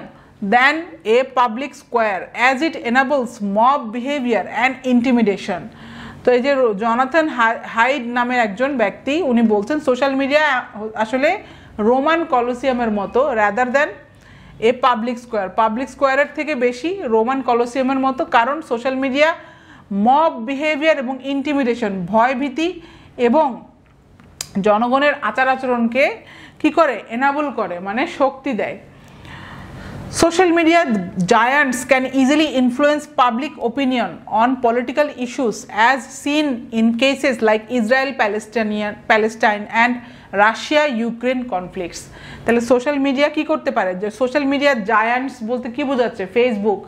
than a public square as it enables mob behavior and intimidation. তো এই যে জনাথন হাইড নামের একজন ব্যক্তি, উনি বলছেন সোশ্যাল মিডিয়া আসলে রোমান কলোসিয়ামের মতো rather than a public square, public স্কোয়ারের থেকে বেশি রোমান কলোসিয়ামের মতো, কারণ সোশ্যাল মিডিয়া মব বিহেভিয়ার এবং ইন্টিমিডেশন, ভয়ভীতি এবং জনগণের আচার আচরণকে কি করে, এনাবল করে, মানে শক্তি দেয়। Social media giants can easily influence public opinion on political issues as seen in cases like Israel-Palestine and Russia-Ukraine conflicts. তাহলে সোশ্যাল মিডিয়া কি করতে পারে, যে সোশ্যাল মিডিয়া জায়ান্টস বলতে কি বোঝাচ্ছে, ফেসবুক,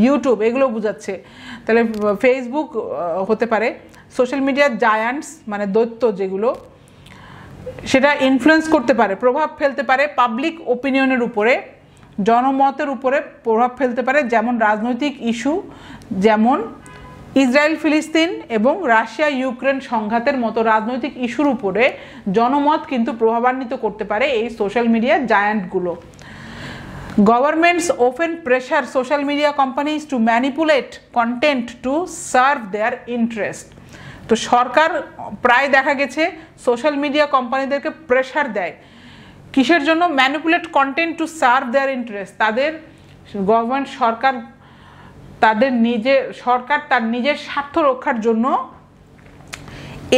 ইউটিউব, এগুলো বোঝাচ্ছে। তাহলে ফেসবুক হতে পারে সোশ্যাল মিডিয়ার জায়ান্টস, মানে দৈত্য যেগুলো, সেটা ইনফ্লুয়েন্স করতে পারে, প্রভাব ফেলতে পারে পাবলিক ওপিনিয়নের উপরে, জনমতের উপরে প্রভাব ফেলতে পারে, যেমন রাজনৈতিক ইস্যু, যেমন ইসরায়েল ফিলিস্তিন এবং রাশিয়া ইউক্রেন সংঘাতের মতো রাজনৈতিক ইস্যুর উপরে জনমত কিন্তু প্রভাবান্বিত করতে পারে এই সোশ্যাল মিডিয়া জায়ান্টগুলো। Governments often pressure social media companies to manipulate content to serve their interest. তো সরকার প্রায় দেখা গেছে সোশ্যাল মিডিয়া কোম্পানিদেরকে প্রেশার দেয়, কিসের জন্য, manipulate content to serve their interest. তাদের গভর্নমেন্ট, সরকার তার নিজের স্বার্থ রক্ষার জন্য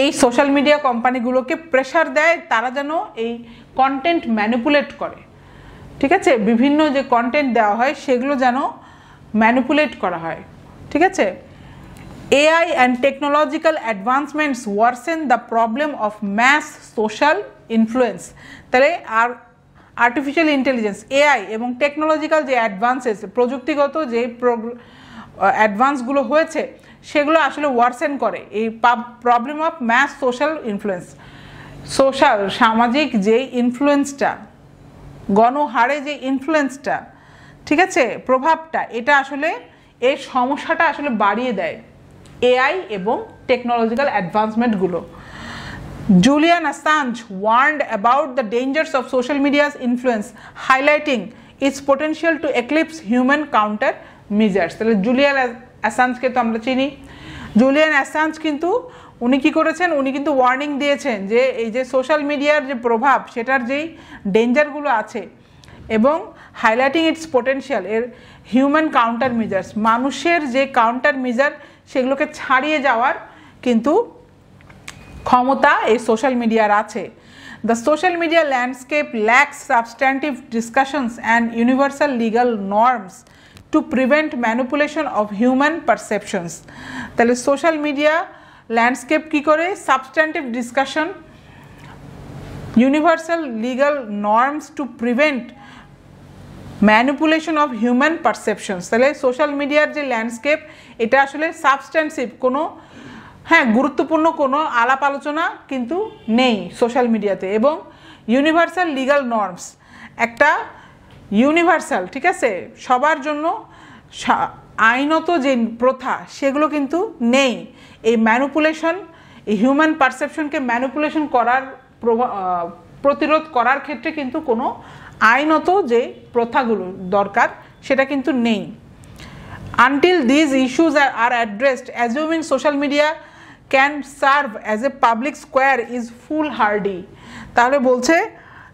এই সোশ্যাল মিডিয়া কোম্পানিগুলোকে প্রেশার দেয় তারা যেন এই কন্টেন্ট ম্যানিপুলেট করে, ঠিক আছে, বিভিন্ন যে কন্টেন্ট দেওয়া হয় সেগুলো যেন ম্যানিপুলেট করা হয়, ঠিক আছে। AI and technological advancements worsen the problem of mass social influence. তাহলে আর্টিফিশিয়াল ইন্টেলিজেন্স, এআই এবং টেকনোলজিক্যাল যে অ্যাডভান্সেস, প্রযুক্তিগত যে অ্যাডভান্সগুলো হয়েছে সেগুলো আসলে ওয়ার্সেন করে এই problem of mass social influence. সামাজিক যে ইনফ্লুয়েন্সটা, গণহারে যে ইনফ্লুয়েন্সটা, ঠিক আছে, প্রভাবটা, এটা আসলে এই সমস্যাটা আসলে বাড়িয়ে দেয় এআই এবং technological অ্যাডভান্সমেন্টগুলো। Julian Assange warned about the dangers of social media's influence, highlighting its potential to eclipse human countermeasures. তাহলে জুলিয়ান অ্যাসাঞ্জকে তো আমরা চিনি। জুলিয়ান অ্যাসাঞ্জ কিন্তু উনি কী করেছেন, উনি কিন্তু ওয়ার্নিং দিয়েছেন যে এই যে সোশ্যাল মিডিয়ার যে প্রভাব, সেটার যেই ডেঞ্জারগুলো আছে, এবং হাইলাইটিং ইটস পোটেনশিয়াল, এর হিউম্যান কাউন্টার মেজার্স, মানুষের যে কাউন্টার মেজার সেগুলোকে ছাড়িয়ে যাওয়ার কিন্তু ক্ষমতা এই সোশ্যাল মিডিয়ার আছে। The social media landscape lakhs substantive discussions and universal legal norms to prevent manipulation of human perceptions. তাহলে সোশ্যাল মিডিয়া ল্যান্ডস্কেপ কী করে, substantive discussion, universal legal norms to prevent manipulation of human perceptions. তাহলে social মিডিয়ার যে landscape, এটা আসলে সাবস্ট্যান্সিভ কোনো, হ্যাঁ, গুরুত্বপূর্ণ কোনো আলাপ আলোচনা কিন্তু নেই সোশ্যাল মিডিয়াতে, এবং ইউনিভার্সাল লিগাল নর্মস, একটা ইউনিভার্সাল, ঠিক আছে, সবার জন্য আইনত যে প্রথা সেগুলো কিন্তু নেই। এই ম্যানিপুলেশন, এই হিউম্যান পারসেপশনকে ম্যানিপুলেশন করার প্রতিরোধ করার ক্ষেত্রে কিন্তু কোনো আইনত যে প্রথাগুলো দরকার সেটা কিন্তু নেই। Until these issues are addressed, assuming social media can serve as a public square is foolhardy. তাহলে বলছে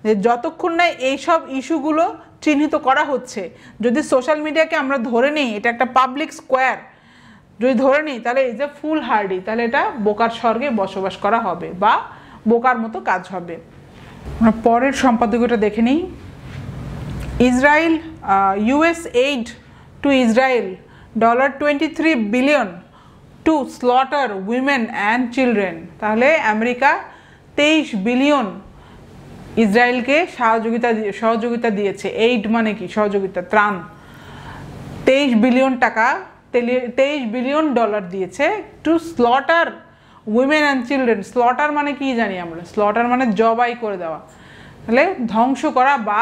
যে যতক্ষণ না এইসব ইস্যুগুলো চিহ্নিত করা হচ্ছে, যদি সোশ্যাল মিডিয়াকে আমরা ধরে নিই এটা একটা পাবলিক স্কোয়ার, যদি ধরে নিই, তাহলে এই যে ফুলহার্ডি, তাহলে এটা বোকার স্বর্গে বসবাস করা হবে বা বোকার মতো কাজ হবে। আমরা পরের সম্পাদকীয়টা দেখে নিই। Israel, US aid to Israel $23 billion to slaughter women and children. তাহলে আমেরিকা 23 বিলিয়ন ইসরায়েলকে সহযোগিতা দিয়েছে। এইড মানে কি? সহযোগিতা, ত্রাণ। 23 বিলিয়ন টাকা, $23 বিলিয়ন দিয়েছে to slaughter women and children. Slaughter মানে কি জানি আমরা? স্লটার মানে জবাই করে দেওয়া, তাহলে ধ্বংস করা বা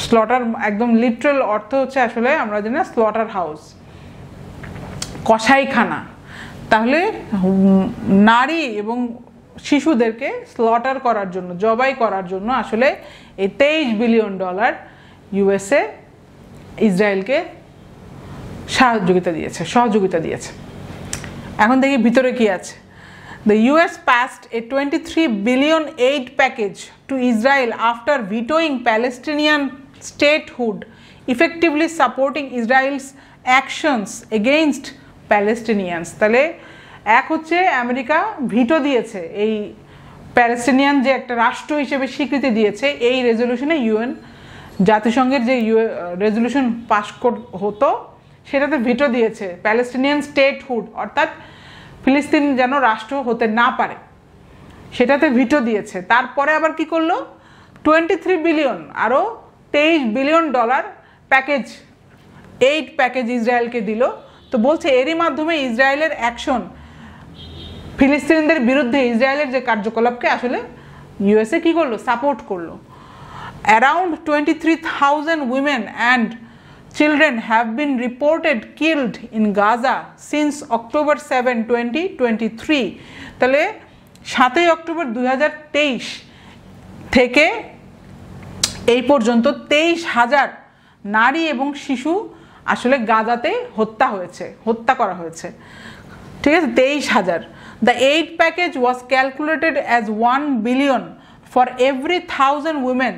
স্লটার একদম লিটারাল অর্থ হচ্ছে আসলে আমরা জানি না স্লটার হাউস, কসাইখানা। তাহলে নারী এবং শিশুদেরকে স্লটার করার জন্য, জবাই করার জন্য আসলে এই $23 বিলিয়ন ইউএসএ ইসরায়েলকে সহযোগিতা দিয়েছে। এখন দেখি ভিতরে কি আছে। The US passed a $23 billion aid package to Israel after vetoing Palestinian statehood, effectively supporting Israel's actions against Palestinians. তাহলে এক হচ্ছে আমেরিকা ভিটো দিয়েছে, এই প্যালেস্টিনিয়ান যে একটা রাষ্ট্র হিসেবে স্বীকৃতি দিয়েছে এই রেজলিউশনে, ইউএন জাতিসংঘের যে রেজলিউশন পাস হতো সেটাতে ভিটো দিয়েছে। প্যালেস্টিনিয়ান স্টেটহুড অর্থাৎ ফিলিস্তিন যেন রাষ্ট্র হতে না পারে সেটাতে ভিটো দিয়েছে। তারপরে আবার কি করলো? 23 বিলিয়ন, আরও $23 বিলিয়ন প্যাকেজ, এইড প্যাকেজ ইসরায়েলকে দিল। তো বলছে এরই মাধ্যমে ইসরায়েলের অ্যাকশন, ফিলিস্তিনিদের বিরুদ্ধে ইসরায়েলের যে কার্যকলাপকে আসলে ইউএসএ কি করলো? সাপোর্ট করলো। Around 23,000 women and children have been reported killed in Gaza since October 7, 2023. তাহলে 7 অক্টোবর 2023 থেকে এই পর্যন্ত 23,000 নারী এবং শিশু আসলে গাজাতে হত্যা করা হয়েছে। ঠিক আছে, 23,000। The aid package was calculated as $1 billion for every 1,000 women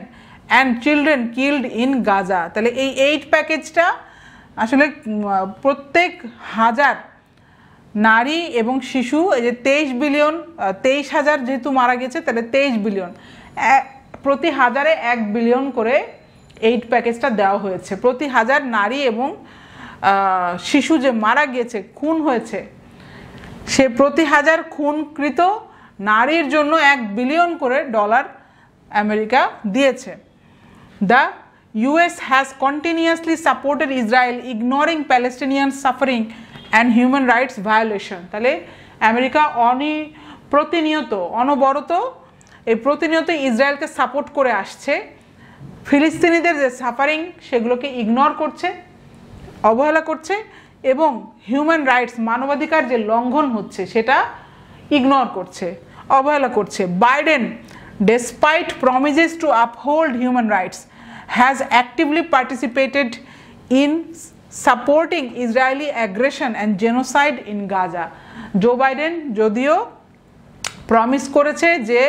and children killed in Gaza. তাহলে এই এইড প্যাকেজটা আসলে প্রত্যেক 1000 নারী এবং শিশু, এই যে 23,000 যেহেতু মারা গেছে তাহলে 23 বিলিয়ন, প্রতি 1000-এ 1 বিলিয়ন করে এইড প্যাকেজটা দেওয়া হয়েছে। প্রতি 1000 নারী এবং শিশু যে মারা গিয়েছে, খুন হয়েছে, সে প্রতি 1000 খুনকৃত নারীর জন্য $1 বিলিয়ন করে আমেরিকা দিয়েছে। The US has continuously supported Israel, ignoring Palestinian suffering and human rights violation. তাহলে আমেরিকা প্রতিনিয়ত ইসরায়েলকে সাপোর্ট করে আসছে, ফিলিস্তিনিদের যে সাফারিং সেগুলোকে ইগনোর করছে, অবহেলা করছে, এবং হিউম্যান রাইটস, মানবাধিকার যে লঙ্ঘন হচ্ছে সেটা ইগনোর করছে, অবহেলা করছে। Biden, despite promises to uphold human rights, has actively participated in supporting Israeli aggression and genocide in Gaza. Joe Biden যদিও প্রমিস করেছে যে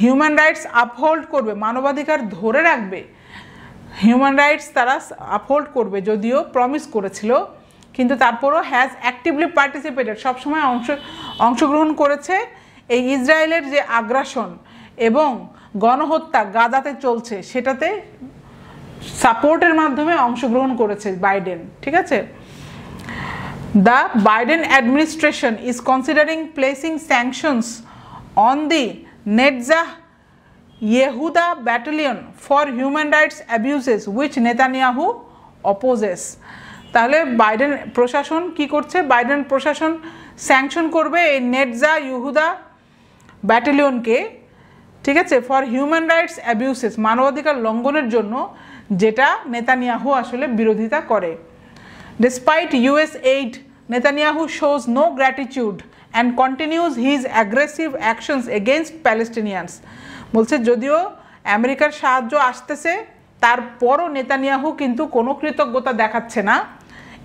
হিউম্যান রাইটস আপহোল্ড করবে, মানবাধিকার ধরে রাখবে, হিউম্যান রাইটস তারা আপহোল্ড করবে, যদিও প্রমিস করেছিল, কিন্তু তারপরও হ্যাজ অ্যাক্টিভলি পার্টিসিপেটেড, সবসময় অংশগ্রহণ করেছে এই ইসরায়েলের যে আগ্রাসন এবং গণহত্যা গাজাতে চলছে সেটাতে সাপোর্টের মাধ্যমে অংশগ্রহণ করেছে বাইডেন। ঠিক আছে, the Biden administration is considering placing sanctions on the Netzah Yehuda battalion for human rights abuses which Netanyahu opposes. তাহলে বাইডেন প্রশাসন কি করছে? বাইডেন প্রশাসন স্যাংশন করবে এই নেটজাহ ইহুদা ব্যাটালিয়নকে, ঠিক আছে, ফর হিউম্যান রাইটস অ্যাবিউসেস, মানবাধিকার লঙ্ঘনের জন্য, যেটা নেতানিয়াহু আসলে বিরোধিতা করে। Despite US aid, Netanyahu shows no gratitude and continues his aggressive actions against Palestinians. বলছে যদিও আমেরিকার সাহায্য আসতেছে তারপরও নেতানিয়াহু কিন্তু কোনো কৃতজ্ঞতা দেখাচ্ছে না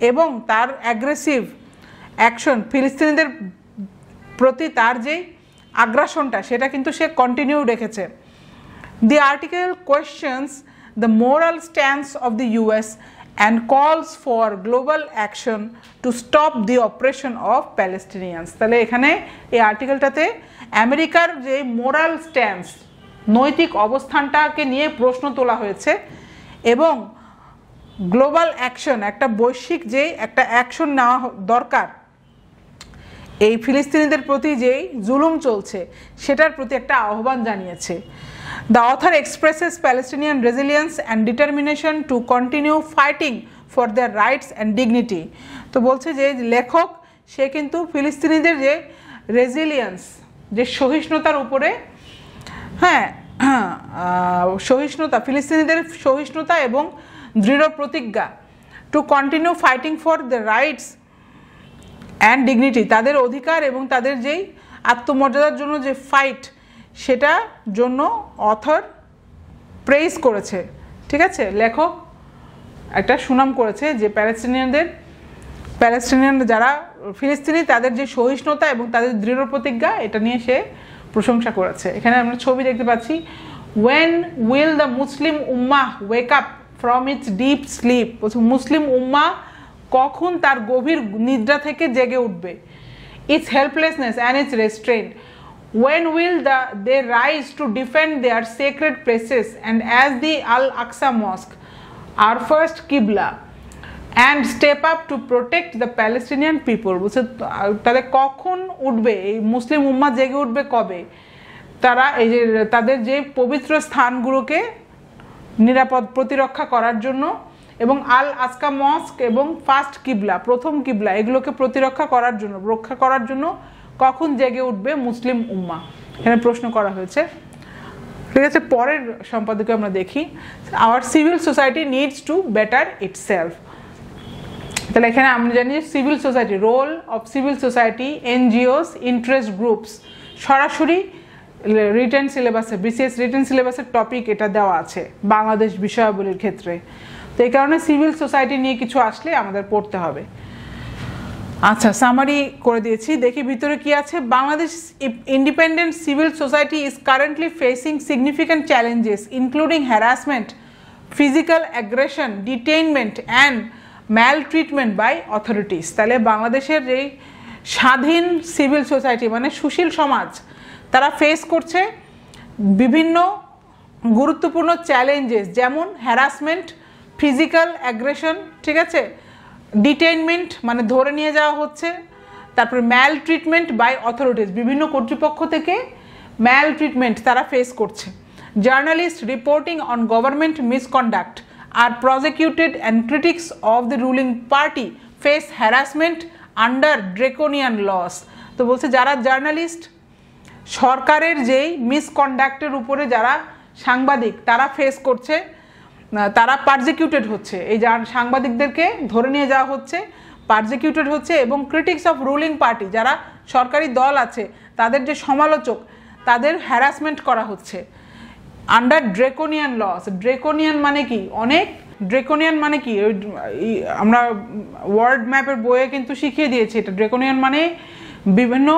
এবং তার অ্যাগ্রেসিভ অ্যাকশন, ফিলিস্তিনিদের প্রতি তার যেই আগ্রাসনটা সেটা কিন্তু সে কন্টিনিউ রেখেছে। The article questions the moral stance of the US and calls for global action to stop the operation of Palestinians. তাহলে এখানে এই আর্টিকেলটাতে আমেরিকার যে মোরাল স্ট্যান্স, নৈতিক অবস্থানটাকে নিয়ে প্রশ্ন তোলা হয়েছে এবং গ্লোবাল অ্যাকশন, একটা বৈশ্বিক যে একটা অ্যাকশন নেওয়া দরকার, এই ফিলিস্তিনিদের প্রতি যেই জুলুম চলছে সেটার প্রতি একটা আহ্বান জানিয়েছে। The author expresses Palestinian resilience and determination to continue fighting for their rights and dignity. তো বলছে যে লেখক সে কিন্তু ফিলিস্তিনিদের যে রেজিলিয়েন্স, যে সহিষ্ণুতার উপরে, হ্যাঁ সহিষ্ণুতা, ফিলিস্তিনিদের সহিষ্ণুতা এবং দৃঢ় প্রতিজ্ঞা, to continue fighting for the rights and dignity, তাদের অধিকার এবং তাদের যেই আত্মমর্যাদার জন্য যে ফাইট, সেটার জন্য অথর প্রেইজ করেছে। ঠিক আছে, লেখক একটা সুনাম করেছে যে প্যালেস্টিনিয়ান যারা ফিলিস্তিনি তাদের যে সহিষ্ণুতা এবং তাদের দৃঢ় প্রতিজ্ঞা, এটা নিয়ে সে প্রশংসা করেছে। এখানে আমরা ছবি দেখতে পাচ্ছি, when will the Muslim ummah wake up from its deep sleep. বলছে মুসলিম উম্মা কখন তার গভীর নিদ্রা থেকে জেগে উঠবে, it's helplessness and it's restrained. When will they rise to defend their sacred places and as the Al-Aqsa Mosque, our first Qibla, and step up to protect the Palestinian people? বলছে তাদের কখন উঠবে, এই মুসলিম উম্মা জেগে উঠবে কবে, তারা এই যে তাদের যে পবিত্র স্থানগুলোকে নিরাপদ প্রতিরক্ষা করার জন্য এবং আল আকসা মস্ক এবং ফার্স্ট কিবলা, প্রথম কিবলা, এগুলোকে প্রতিরক্ষা করার জন্য, রক্ষা করার জন্য কখন জেগে উঠবে মুসলিম উম্মা, এখানে প্রশ্ন করা হয়েছে। ঠিক আছে, পরের সম্পাদকে আমরা দেখি, our civil society needs to better itself. তাহলে এখানে আমরা জানি যে civil society, role of civil society, NGOs, interest groups, সরাসরি রিটেন সিলেবাসে, বিসিএস রিটেন সিলেবাসের টপিক এটা দেওয়া আছে বাংলাদেশ বিষয়াবলীর ক্ষেত্রে। তো এই কারণে সিভিল সোসাইটি নিয়ে কিছু আসলে আমাদের পড়তে হবে। আচ্ছা, সামারি করে দিয়েছি, দেখি ভিতরে কি আছে। Bangladesh independent civil society is currently facing significant challenges including harassment, physical aggression, detainment and maltreatment by authorities. তাহলে বাংলাদেশের যেই স্বাধীন সিভিল সোসাইটি মানে সুশীল সমাজ, তারা ফেস করছে বিভিন্ন গুরুত্বপূর্ণ চ্যালেঞ্জেস, যেমন হ্যারাসমেন্ট, ফিজিক্যাল অ্যাগ্রেশন, ঠিক আছে, ডিটেইনমেন্ট মানে ধরে নিয়ে যাওয়া হচ্ছে, তারপরে ম্যাল ট্রিটমেন্ট বাই অথরিটিস, বিভিন্ন কর্তৃপক্ষ থেকে ম্যাল ট্রিটমেন্ট তারা ফেস করছে। Journalist reporting on government misconduct are prosecuted and critics of the ruling party face harassment under draconian laws. তো বলছে যারা জার্নালিস্ট, সরকারের যেই মিসকন্ডাক্টের উপরে যারা সাংবাদিক, তারা ফেস করছে, তারা পারজিকিউটেড হচ্ছে, এই সাংবাদিকদেরকে ধরে নিয়ে যাওয়া হচ্ছে, পারজিকিউটেড হচ্ছে, এবং ক্রিটিক্স অফ রুলিং পার্টি, যারা সরকারি দল আছে তাদের যে সমালোচক, তাদের হ্যারাসমেন্ট করা হচ্ছে আন্ডার ড্রেকোনিয়ান লস। ড্রেকোনিয়ান মানে কি, অনেক ড্রেকোনিয়ান মানে কি, আমরা ওয়ার্ড ম্যাপের বইয়ে কিন্তু শিখিয়ে দিয়েছি এটা। ড্রেকোনিয়ান মানে বিভিন্ন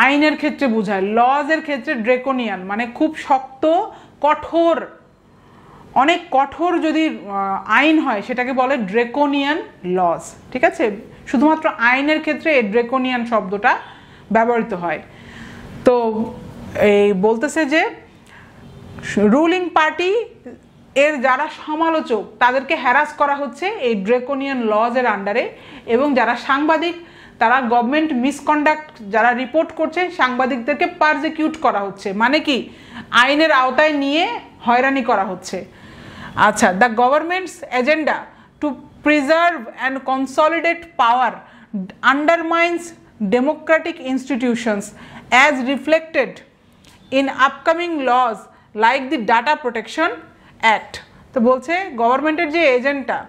আইনের ক্ষেত্রে বোঝায়, লজের ক্ষেত্রে ড্রেকোনিয়ান মানে খুব শক্ত, কঠোর, অনেক কঠোর যদি আইন হয় সেটাকে বলে ড্রেকোনিয়ান লজ। ঠিক আছে, শুধুমাত্র আইনের ক্ষেত্রে এই ড্রেকোনিয়ান শব্দটা ব্যবহৃত হয়। তো এই বলতেছে যে রুলিং পার্টি এর যারা সমালোচক তাদেরকে হ্যারাস করা হচ্ছে এই ড্রেকোনিয়ান লজের আন্ডারে, এবং যারা সাংবাদিক তারা গভর্নমেন্ট মিসকন্ডাক্ট যারা রিপোর্ট করছে সাংবাদিকদেরকে পারজিকিউট করা হচ্ছে, মানে কি আইনের আওতায় নিয়ে হয়রানি করা হচ্ছে। আচ্ছা, the government's agenda to preserve and consolidate power undermines democratic institutions as reflected in upcoming laws like the data protection act. তো বলছে গভর্নমেন্টের যে agenda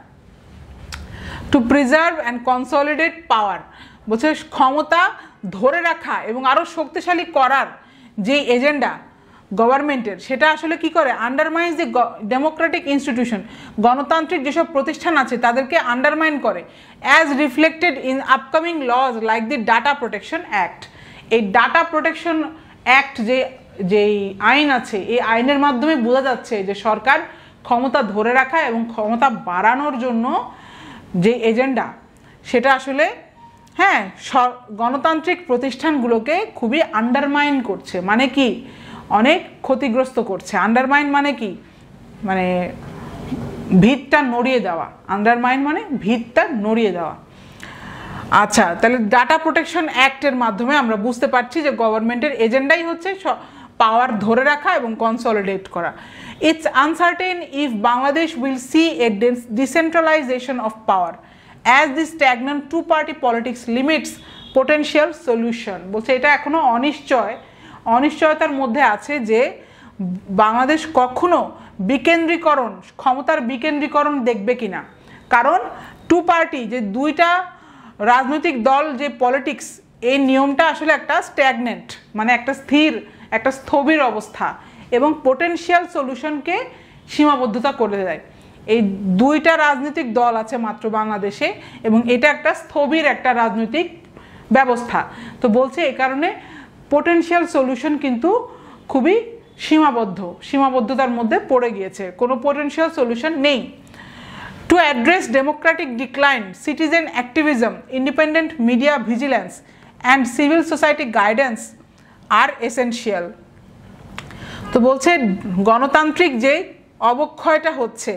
to preserve and consolidate power, বলছে ক্ষমতা ধরে রাখা এবং আরও শক্তিশালী করার যে এজেন্ডা গভর্নমেন্টের, সেটা আসলে কি করে, আন্ডারমাইন্স দি ডেমোক্রেটিক ইনস্টিটিউশন, গণতান্ত্রিক যেসব প্রতিষ্ঠান আছে তাদেরকে আন্ডারমাইন করে, as reflected in upcoming laws like the data protection act. এই ডাটা প্রোটেকশন অ্যাক্ট যেই আইন আছে, এই আইনের মাধ্যমে বোঝা যাচ্ছে যে সরকার ক্ষমতা ধরে রাখা এবং ক্ষমতা বাড়ানোর জন্য যে এজেন্ডা, সেটা আসলে হ্যাঁ গণতান্ত্রিক প্রতিষ্ঠানগুলোকে খুবই আন্ডারমাইন করছে, মানে কি অনেক ক্ষতিগ্রস্ত করছে। আন্ডারমাইন মানে কি, মানে ভিতটা নড়িয়ে দেওয়া, আন্ডারমাইন মানে ভিতটা নড়িয়ে দেওয়া। আচ্ছা, তাহলে ডাটা প্রোটেকশন অ্যাক্টের মাধ্যমে আমরা বুঝতে পারছি যে গভর্নমেন্টের এজেন্ডাই হচ্ছে পাওয়ার ধরে রাখা এবং কনসলিডেট করা। It's uncertain if Bangladesh will see a decentralisation of power as the stagnant two party politics limits potential solution. বলছে এটা এখনো অনিশ্চয়তার মধ্যে আছে যে বাংলাদেশ কখনো বিকেন্দ্রীকরণ, ক্ষমতার বিকেন্দ্রীকরণ দেখবে কিনা। কারণ টু পার্টি, যে দুইটা রাজনৈতিক দল, যে পলিটিক্স, এই নিয়মটা আসলে একটা স্ট্যাগনেন্ট, মানে একটা স্থবির অবস্থা, এবং পোটেনশিয়াল সলিউশনকে সীমাবদ্ধতা করে দেয়। এই দুইটা রাজনৈতিক দল আছে মাত্র বাংলাদেশে, এবং এটা একটা স্থবির একটা রাজনৈতিক ব্যবস্থা। তো বলছে এ কারণে পোটেনশিয়াল সলিউশন কিন্তু খুবই সীমাবদ্ধতার মধ্যে পড়ে গিয়েছে, কোনো পোটেনশিয়াল সলিউশন নেই। To address democratic decline, citizen activism, independent media vigilance, and civil society guidance are essential. তো বলছে গণতান্ত্রিক যে অবক্ষয়টা হচ্ছে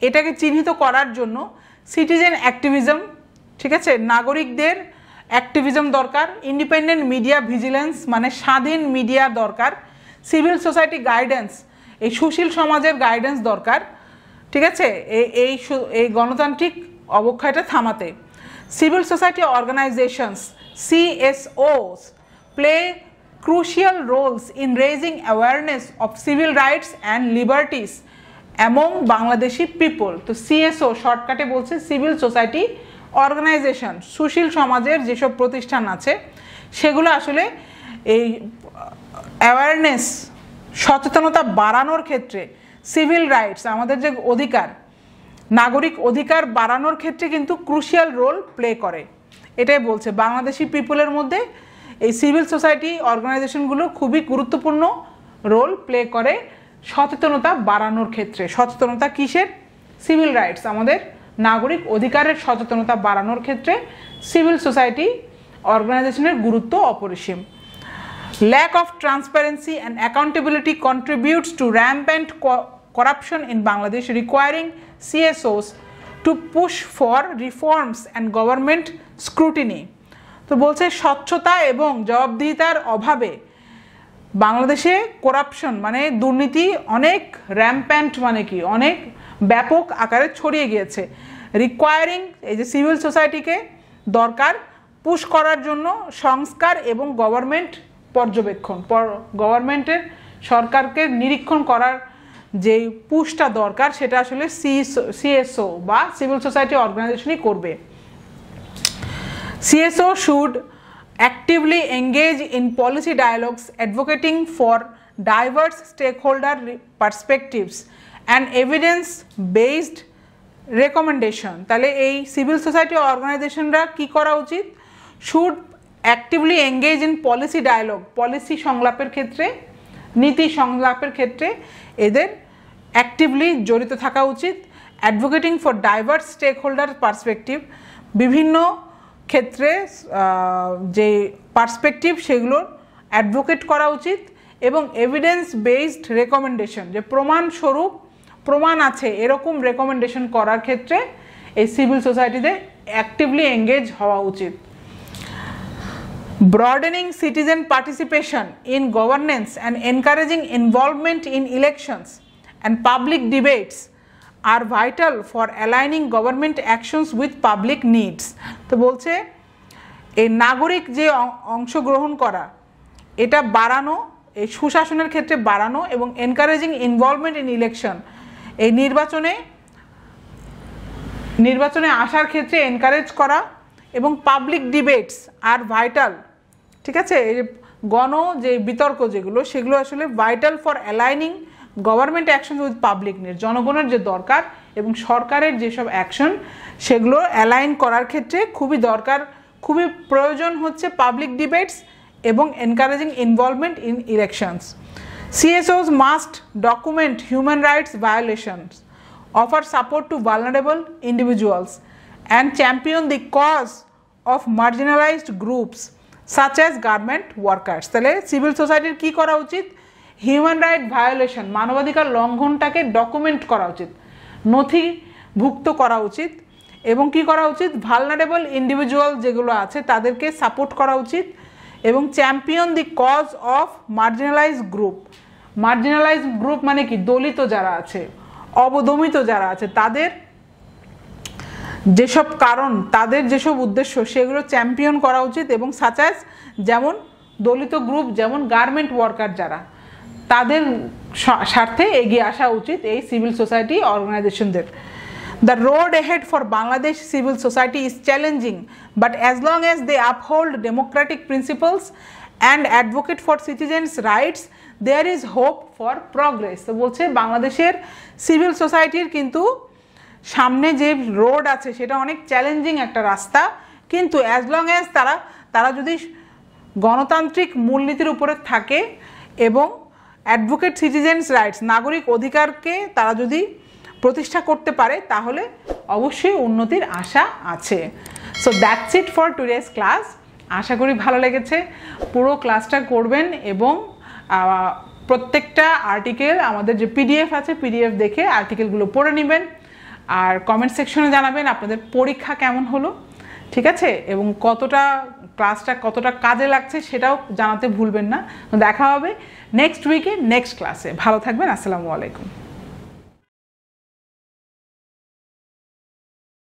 এটাকে চিহ্নিত করার জন্য সিটিজেন অ্যাক্টিভিজম, ঠিক আছে, নাগরিকদের অ্যাক্টিভিজম দরকার, ইন্ডিপেন্ডেন্ট মিডিয়া ভিজিলেন্স মানে স্বাধীন মিডিয়া দরকার, সিভিল সোসাইটি গাইডেন্স এই সুশীল সমাজের গাইডেন্স দরকার, ঠিক আছে, এই গণতান্ত্রিক অবক্ষয়টা থামাতে। Civil society organisations CSOs play crucial roles in raising awareness of civil rights and liberties among Bangladeshi people. তো CSO শর্টকাটে বলছে সিভিল সোসাইটি অর্গানাইজেশন, সুশীল সমাজের যেসব প্রতিষ্ঠান আছে সেগুলো আসলে এই অ্যাওয়ারনেস, সচেতনতা বাড়ানোর ক্ষেত্রে, সিভিল রাইটস আমাদের যে অধিকার, নাগরিক অধিকার বাড়ানোর ক্ষেত্রে কিন্তু ক্রুশিয়াল রোল প্লে করে। এটাই বলছে বাংলাদেশি পিপলের মধ্যে এই সিভিল সোসাইটি অর্গানাইজেশনগুলো খুবই গুরুত্বপূর্ণ রোল প্লে করে সচেতনতা বাড়ানোর ক্ষেত্রে। সচেতনতা কিসের? সিভিল রাইটস, আমাদের নাগরিক অধিকারের সচেতনতা বাড়ানোর ক্ষেত্রে সিভিল সোসাইটি অর্গানাইজেশনের গুরুত্ব অপরিসীম। Lack of transparency and accountability contributes to rampant corruption in Bangladesh, requiring CSOs to push for reforms and government scrutiny. তো বলছে স্বচ্ছতা এবং জবাবদিহিতার অভাবে বাংলাদেশে করাপশন মানে দুর্নীতি অনেক র্যাম্প্যান্ট, মানে কি অনেক ব্যাপক আকারে ছড়িয়ে গিয়েছে। রিকোয়ারিং এই যে সিভিল সোসাইটিকে দরকার পুশ করার জন্য সংস্কার এবং গভর্নমেন্ট পর্যবেক্ষণ, গভর্নমেন্টের সরকারকে নিরীক্ষণ করার যে পুশটা দরকার সেটা আসলে CSO বা সিভিল সোসাইটি অর্গানাইজেশনই করবে। CSO should actively engage in policy dialogues advocating for diverse stakeholder perspectives and evidence-based recommendation। তাহলে এই সিভিল সোসাইটি অর্গানাইজেশনরা কি করা উচিত? Should actively engage in policy dialogue, policy সংলাপের ক্ষেত্রে, নীতি সংলাপের ক্ষেত্রে এদের অ্যাক্টিভলি জড়িত থাকা উচিত। Advocating for diverse stakeholder perspective, বিভিন্ন ক্ষেত্রে যে পার্সপেক্টিভ সেগুলোর অ্যাডভোকেট করা উচিত। এবং এভিডেন্স বেসড রেকমেন্ডেশন, যে প্রমাণ আছে এরকম রেকমেন্ডেশন করার ক্ষেত্রে এই সিভিল সোসাইটিতে অ্যাক্টিভলি এঙ্গেজ হওয়া উচিত। Broadening citizen participation in governance and encouraging involvement in elections and public debates are vital for aligning government actions with public needs। তো বলছে এই নাগরিক যে অংশগ্রহণ করা এটা বাড়ানো, এই সুশাসনের ক্ষেত্রে বাড়ানো এবং এনকারেজিং ইনভলভমেন্ট ইন ইলেকশন, এই নির্বাচনে আসার ক্ষেত্রে এনকারেজ করা, এবং পাবলিক ডিবেটস আর ভাইটাল, ঠিক আছে, এই যে বিতর্ক যেগুলো সেগুলো আসলে vital for aligning government action with public need, জনগণের যে দরকার এবং সরকারের যেসব অ্যাকশন সেগুলো অ্যালাইন করার ক্ষেত্রে খুবই দরকার, খুবই প্রয়োজন হচ্ছে পাবলিক ডিবেটস এবং encouraging involvement in elections. CSOs must document human rights violations, offer support to vulnerable individuals, and champion the cause of marginalized groups such as garment workers। তাহলে সিভিল সোসাইটির কী করা উচিত? হিউম্যান রাইট ভায়োলেশন, মানবাধিকার লঙ্ঘনটাকে document করা উচিত, নথিভুক্ত করা উচিত এবং কি করা উচিত, ভালনারেবল ইন্ডিভিজুয়াল যেগুলো আছে তাদেরকে সাপোর্ট করা উচিত এবং champion the cause of marginalise group. Marginalise group মানে কি, দলিত যারা আছে, অবদমিত যারা আছে, তাদের যেসব কারণ, তাদের যেসব উদ্দেশ্য সেগুলো চ্যাম্পিয়ন করা উচিত এবং সাচাস যেমন দলিত গ্রুপ, যেমন গার্মেন্ট ওয়ার্কার যারা, তাদের স্বার্থে এগিয়ে আসা উচিত এই সিভিল সোসাইটি অর্গানাইজেশনদের। The road ahead for Bangladesh civil society is challenging, but as long as they uphold democratic principles and advocate for citizens' rights, there is hope for progress. তো বলছে বাংলাদেশের সিভিল সোসাইটির কিন্তু সামনে যে রোড আছে সেটা অনেক চ্যালেঞ্জিং একটা রাস্তা, কিন্তু অ্যাজ লং অ্যাজ তারা যদি গণতান্ত্রিক মূলনীতির উপরে থাকে এবং অ্যাডভোকেট সিটিজেন্স রাইটস, নাগরিক অধিকারকে তারা যদি প্রতিষ্ঠা করতে পারে, তাহলে অবশ্যই উন্নতির আশা আছে। So that's it for today's class. আশা করি ভালো লেগেছে। পুরো ক্লাসটা করবেন এবং প্রত্যেকটা আর্টিকেল, আমাদের যে পিডিএফ আছে, পিডিএফ দেখে আর্টিকেলগুলো পড়ে নেবেন আর কমেন্ট সেকশনে জানাবেন আপনাদের পরীক্ষা কেমন হলো, ঠিক আছে, এবং ক্লাসটা কতটা কাজে লাগছে সেটাও জানাতে ভুলবেন না। দেখা হবে নেক্সট উইকে নেক্সট ক্লাসে। ভালো থাকবেন। আসসালামু আলাইকুম।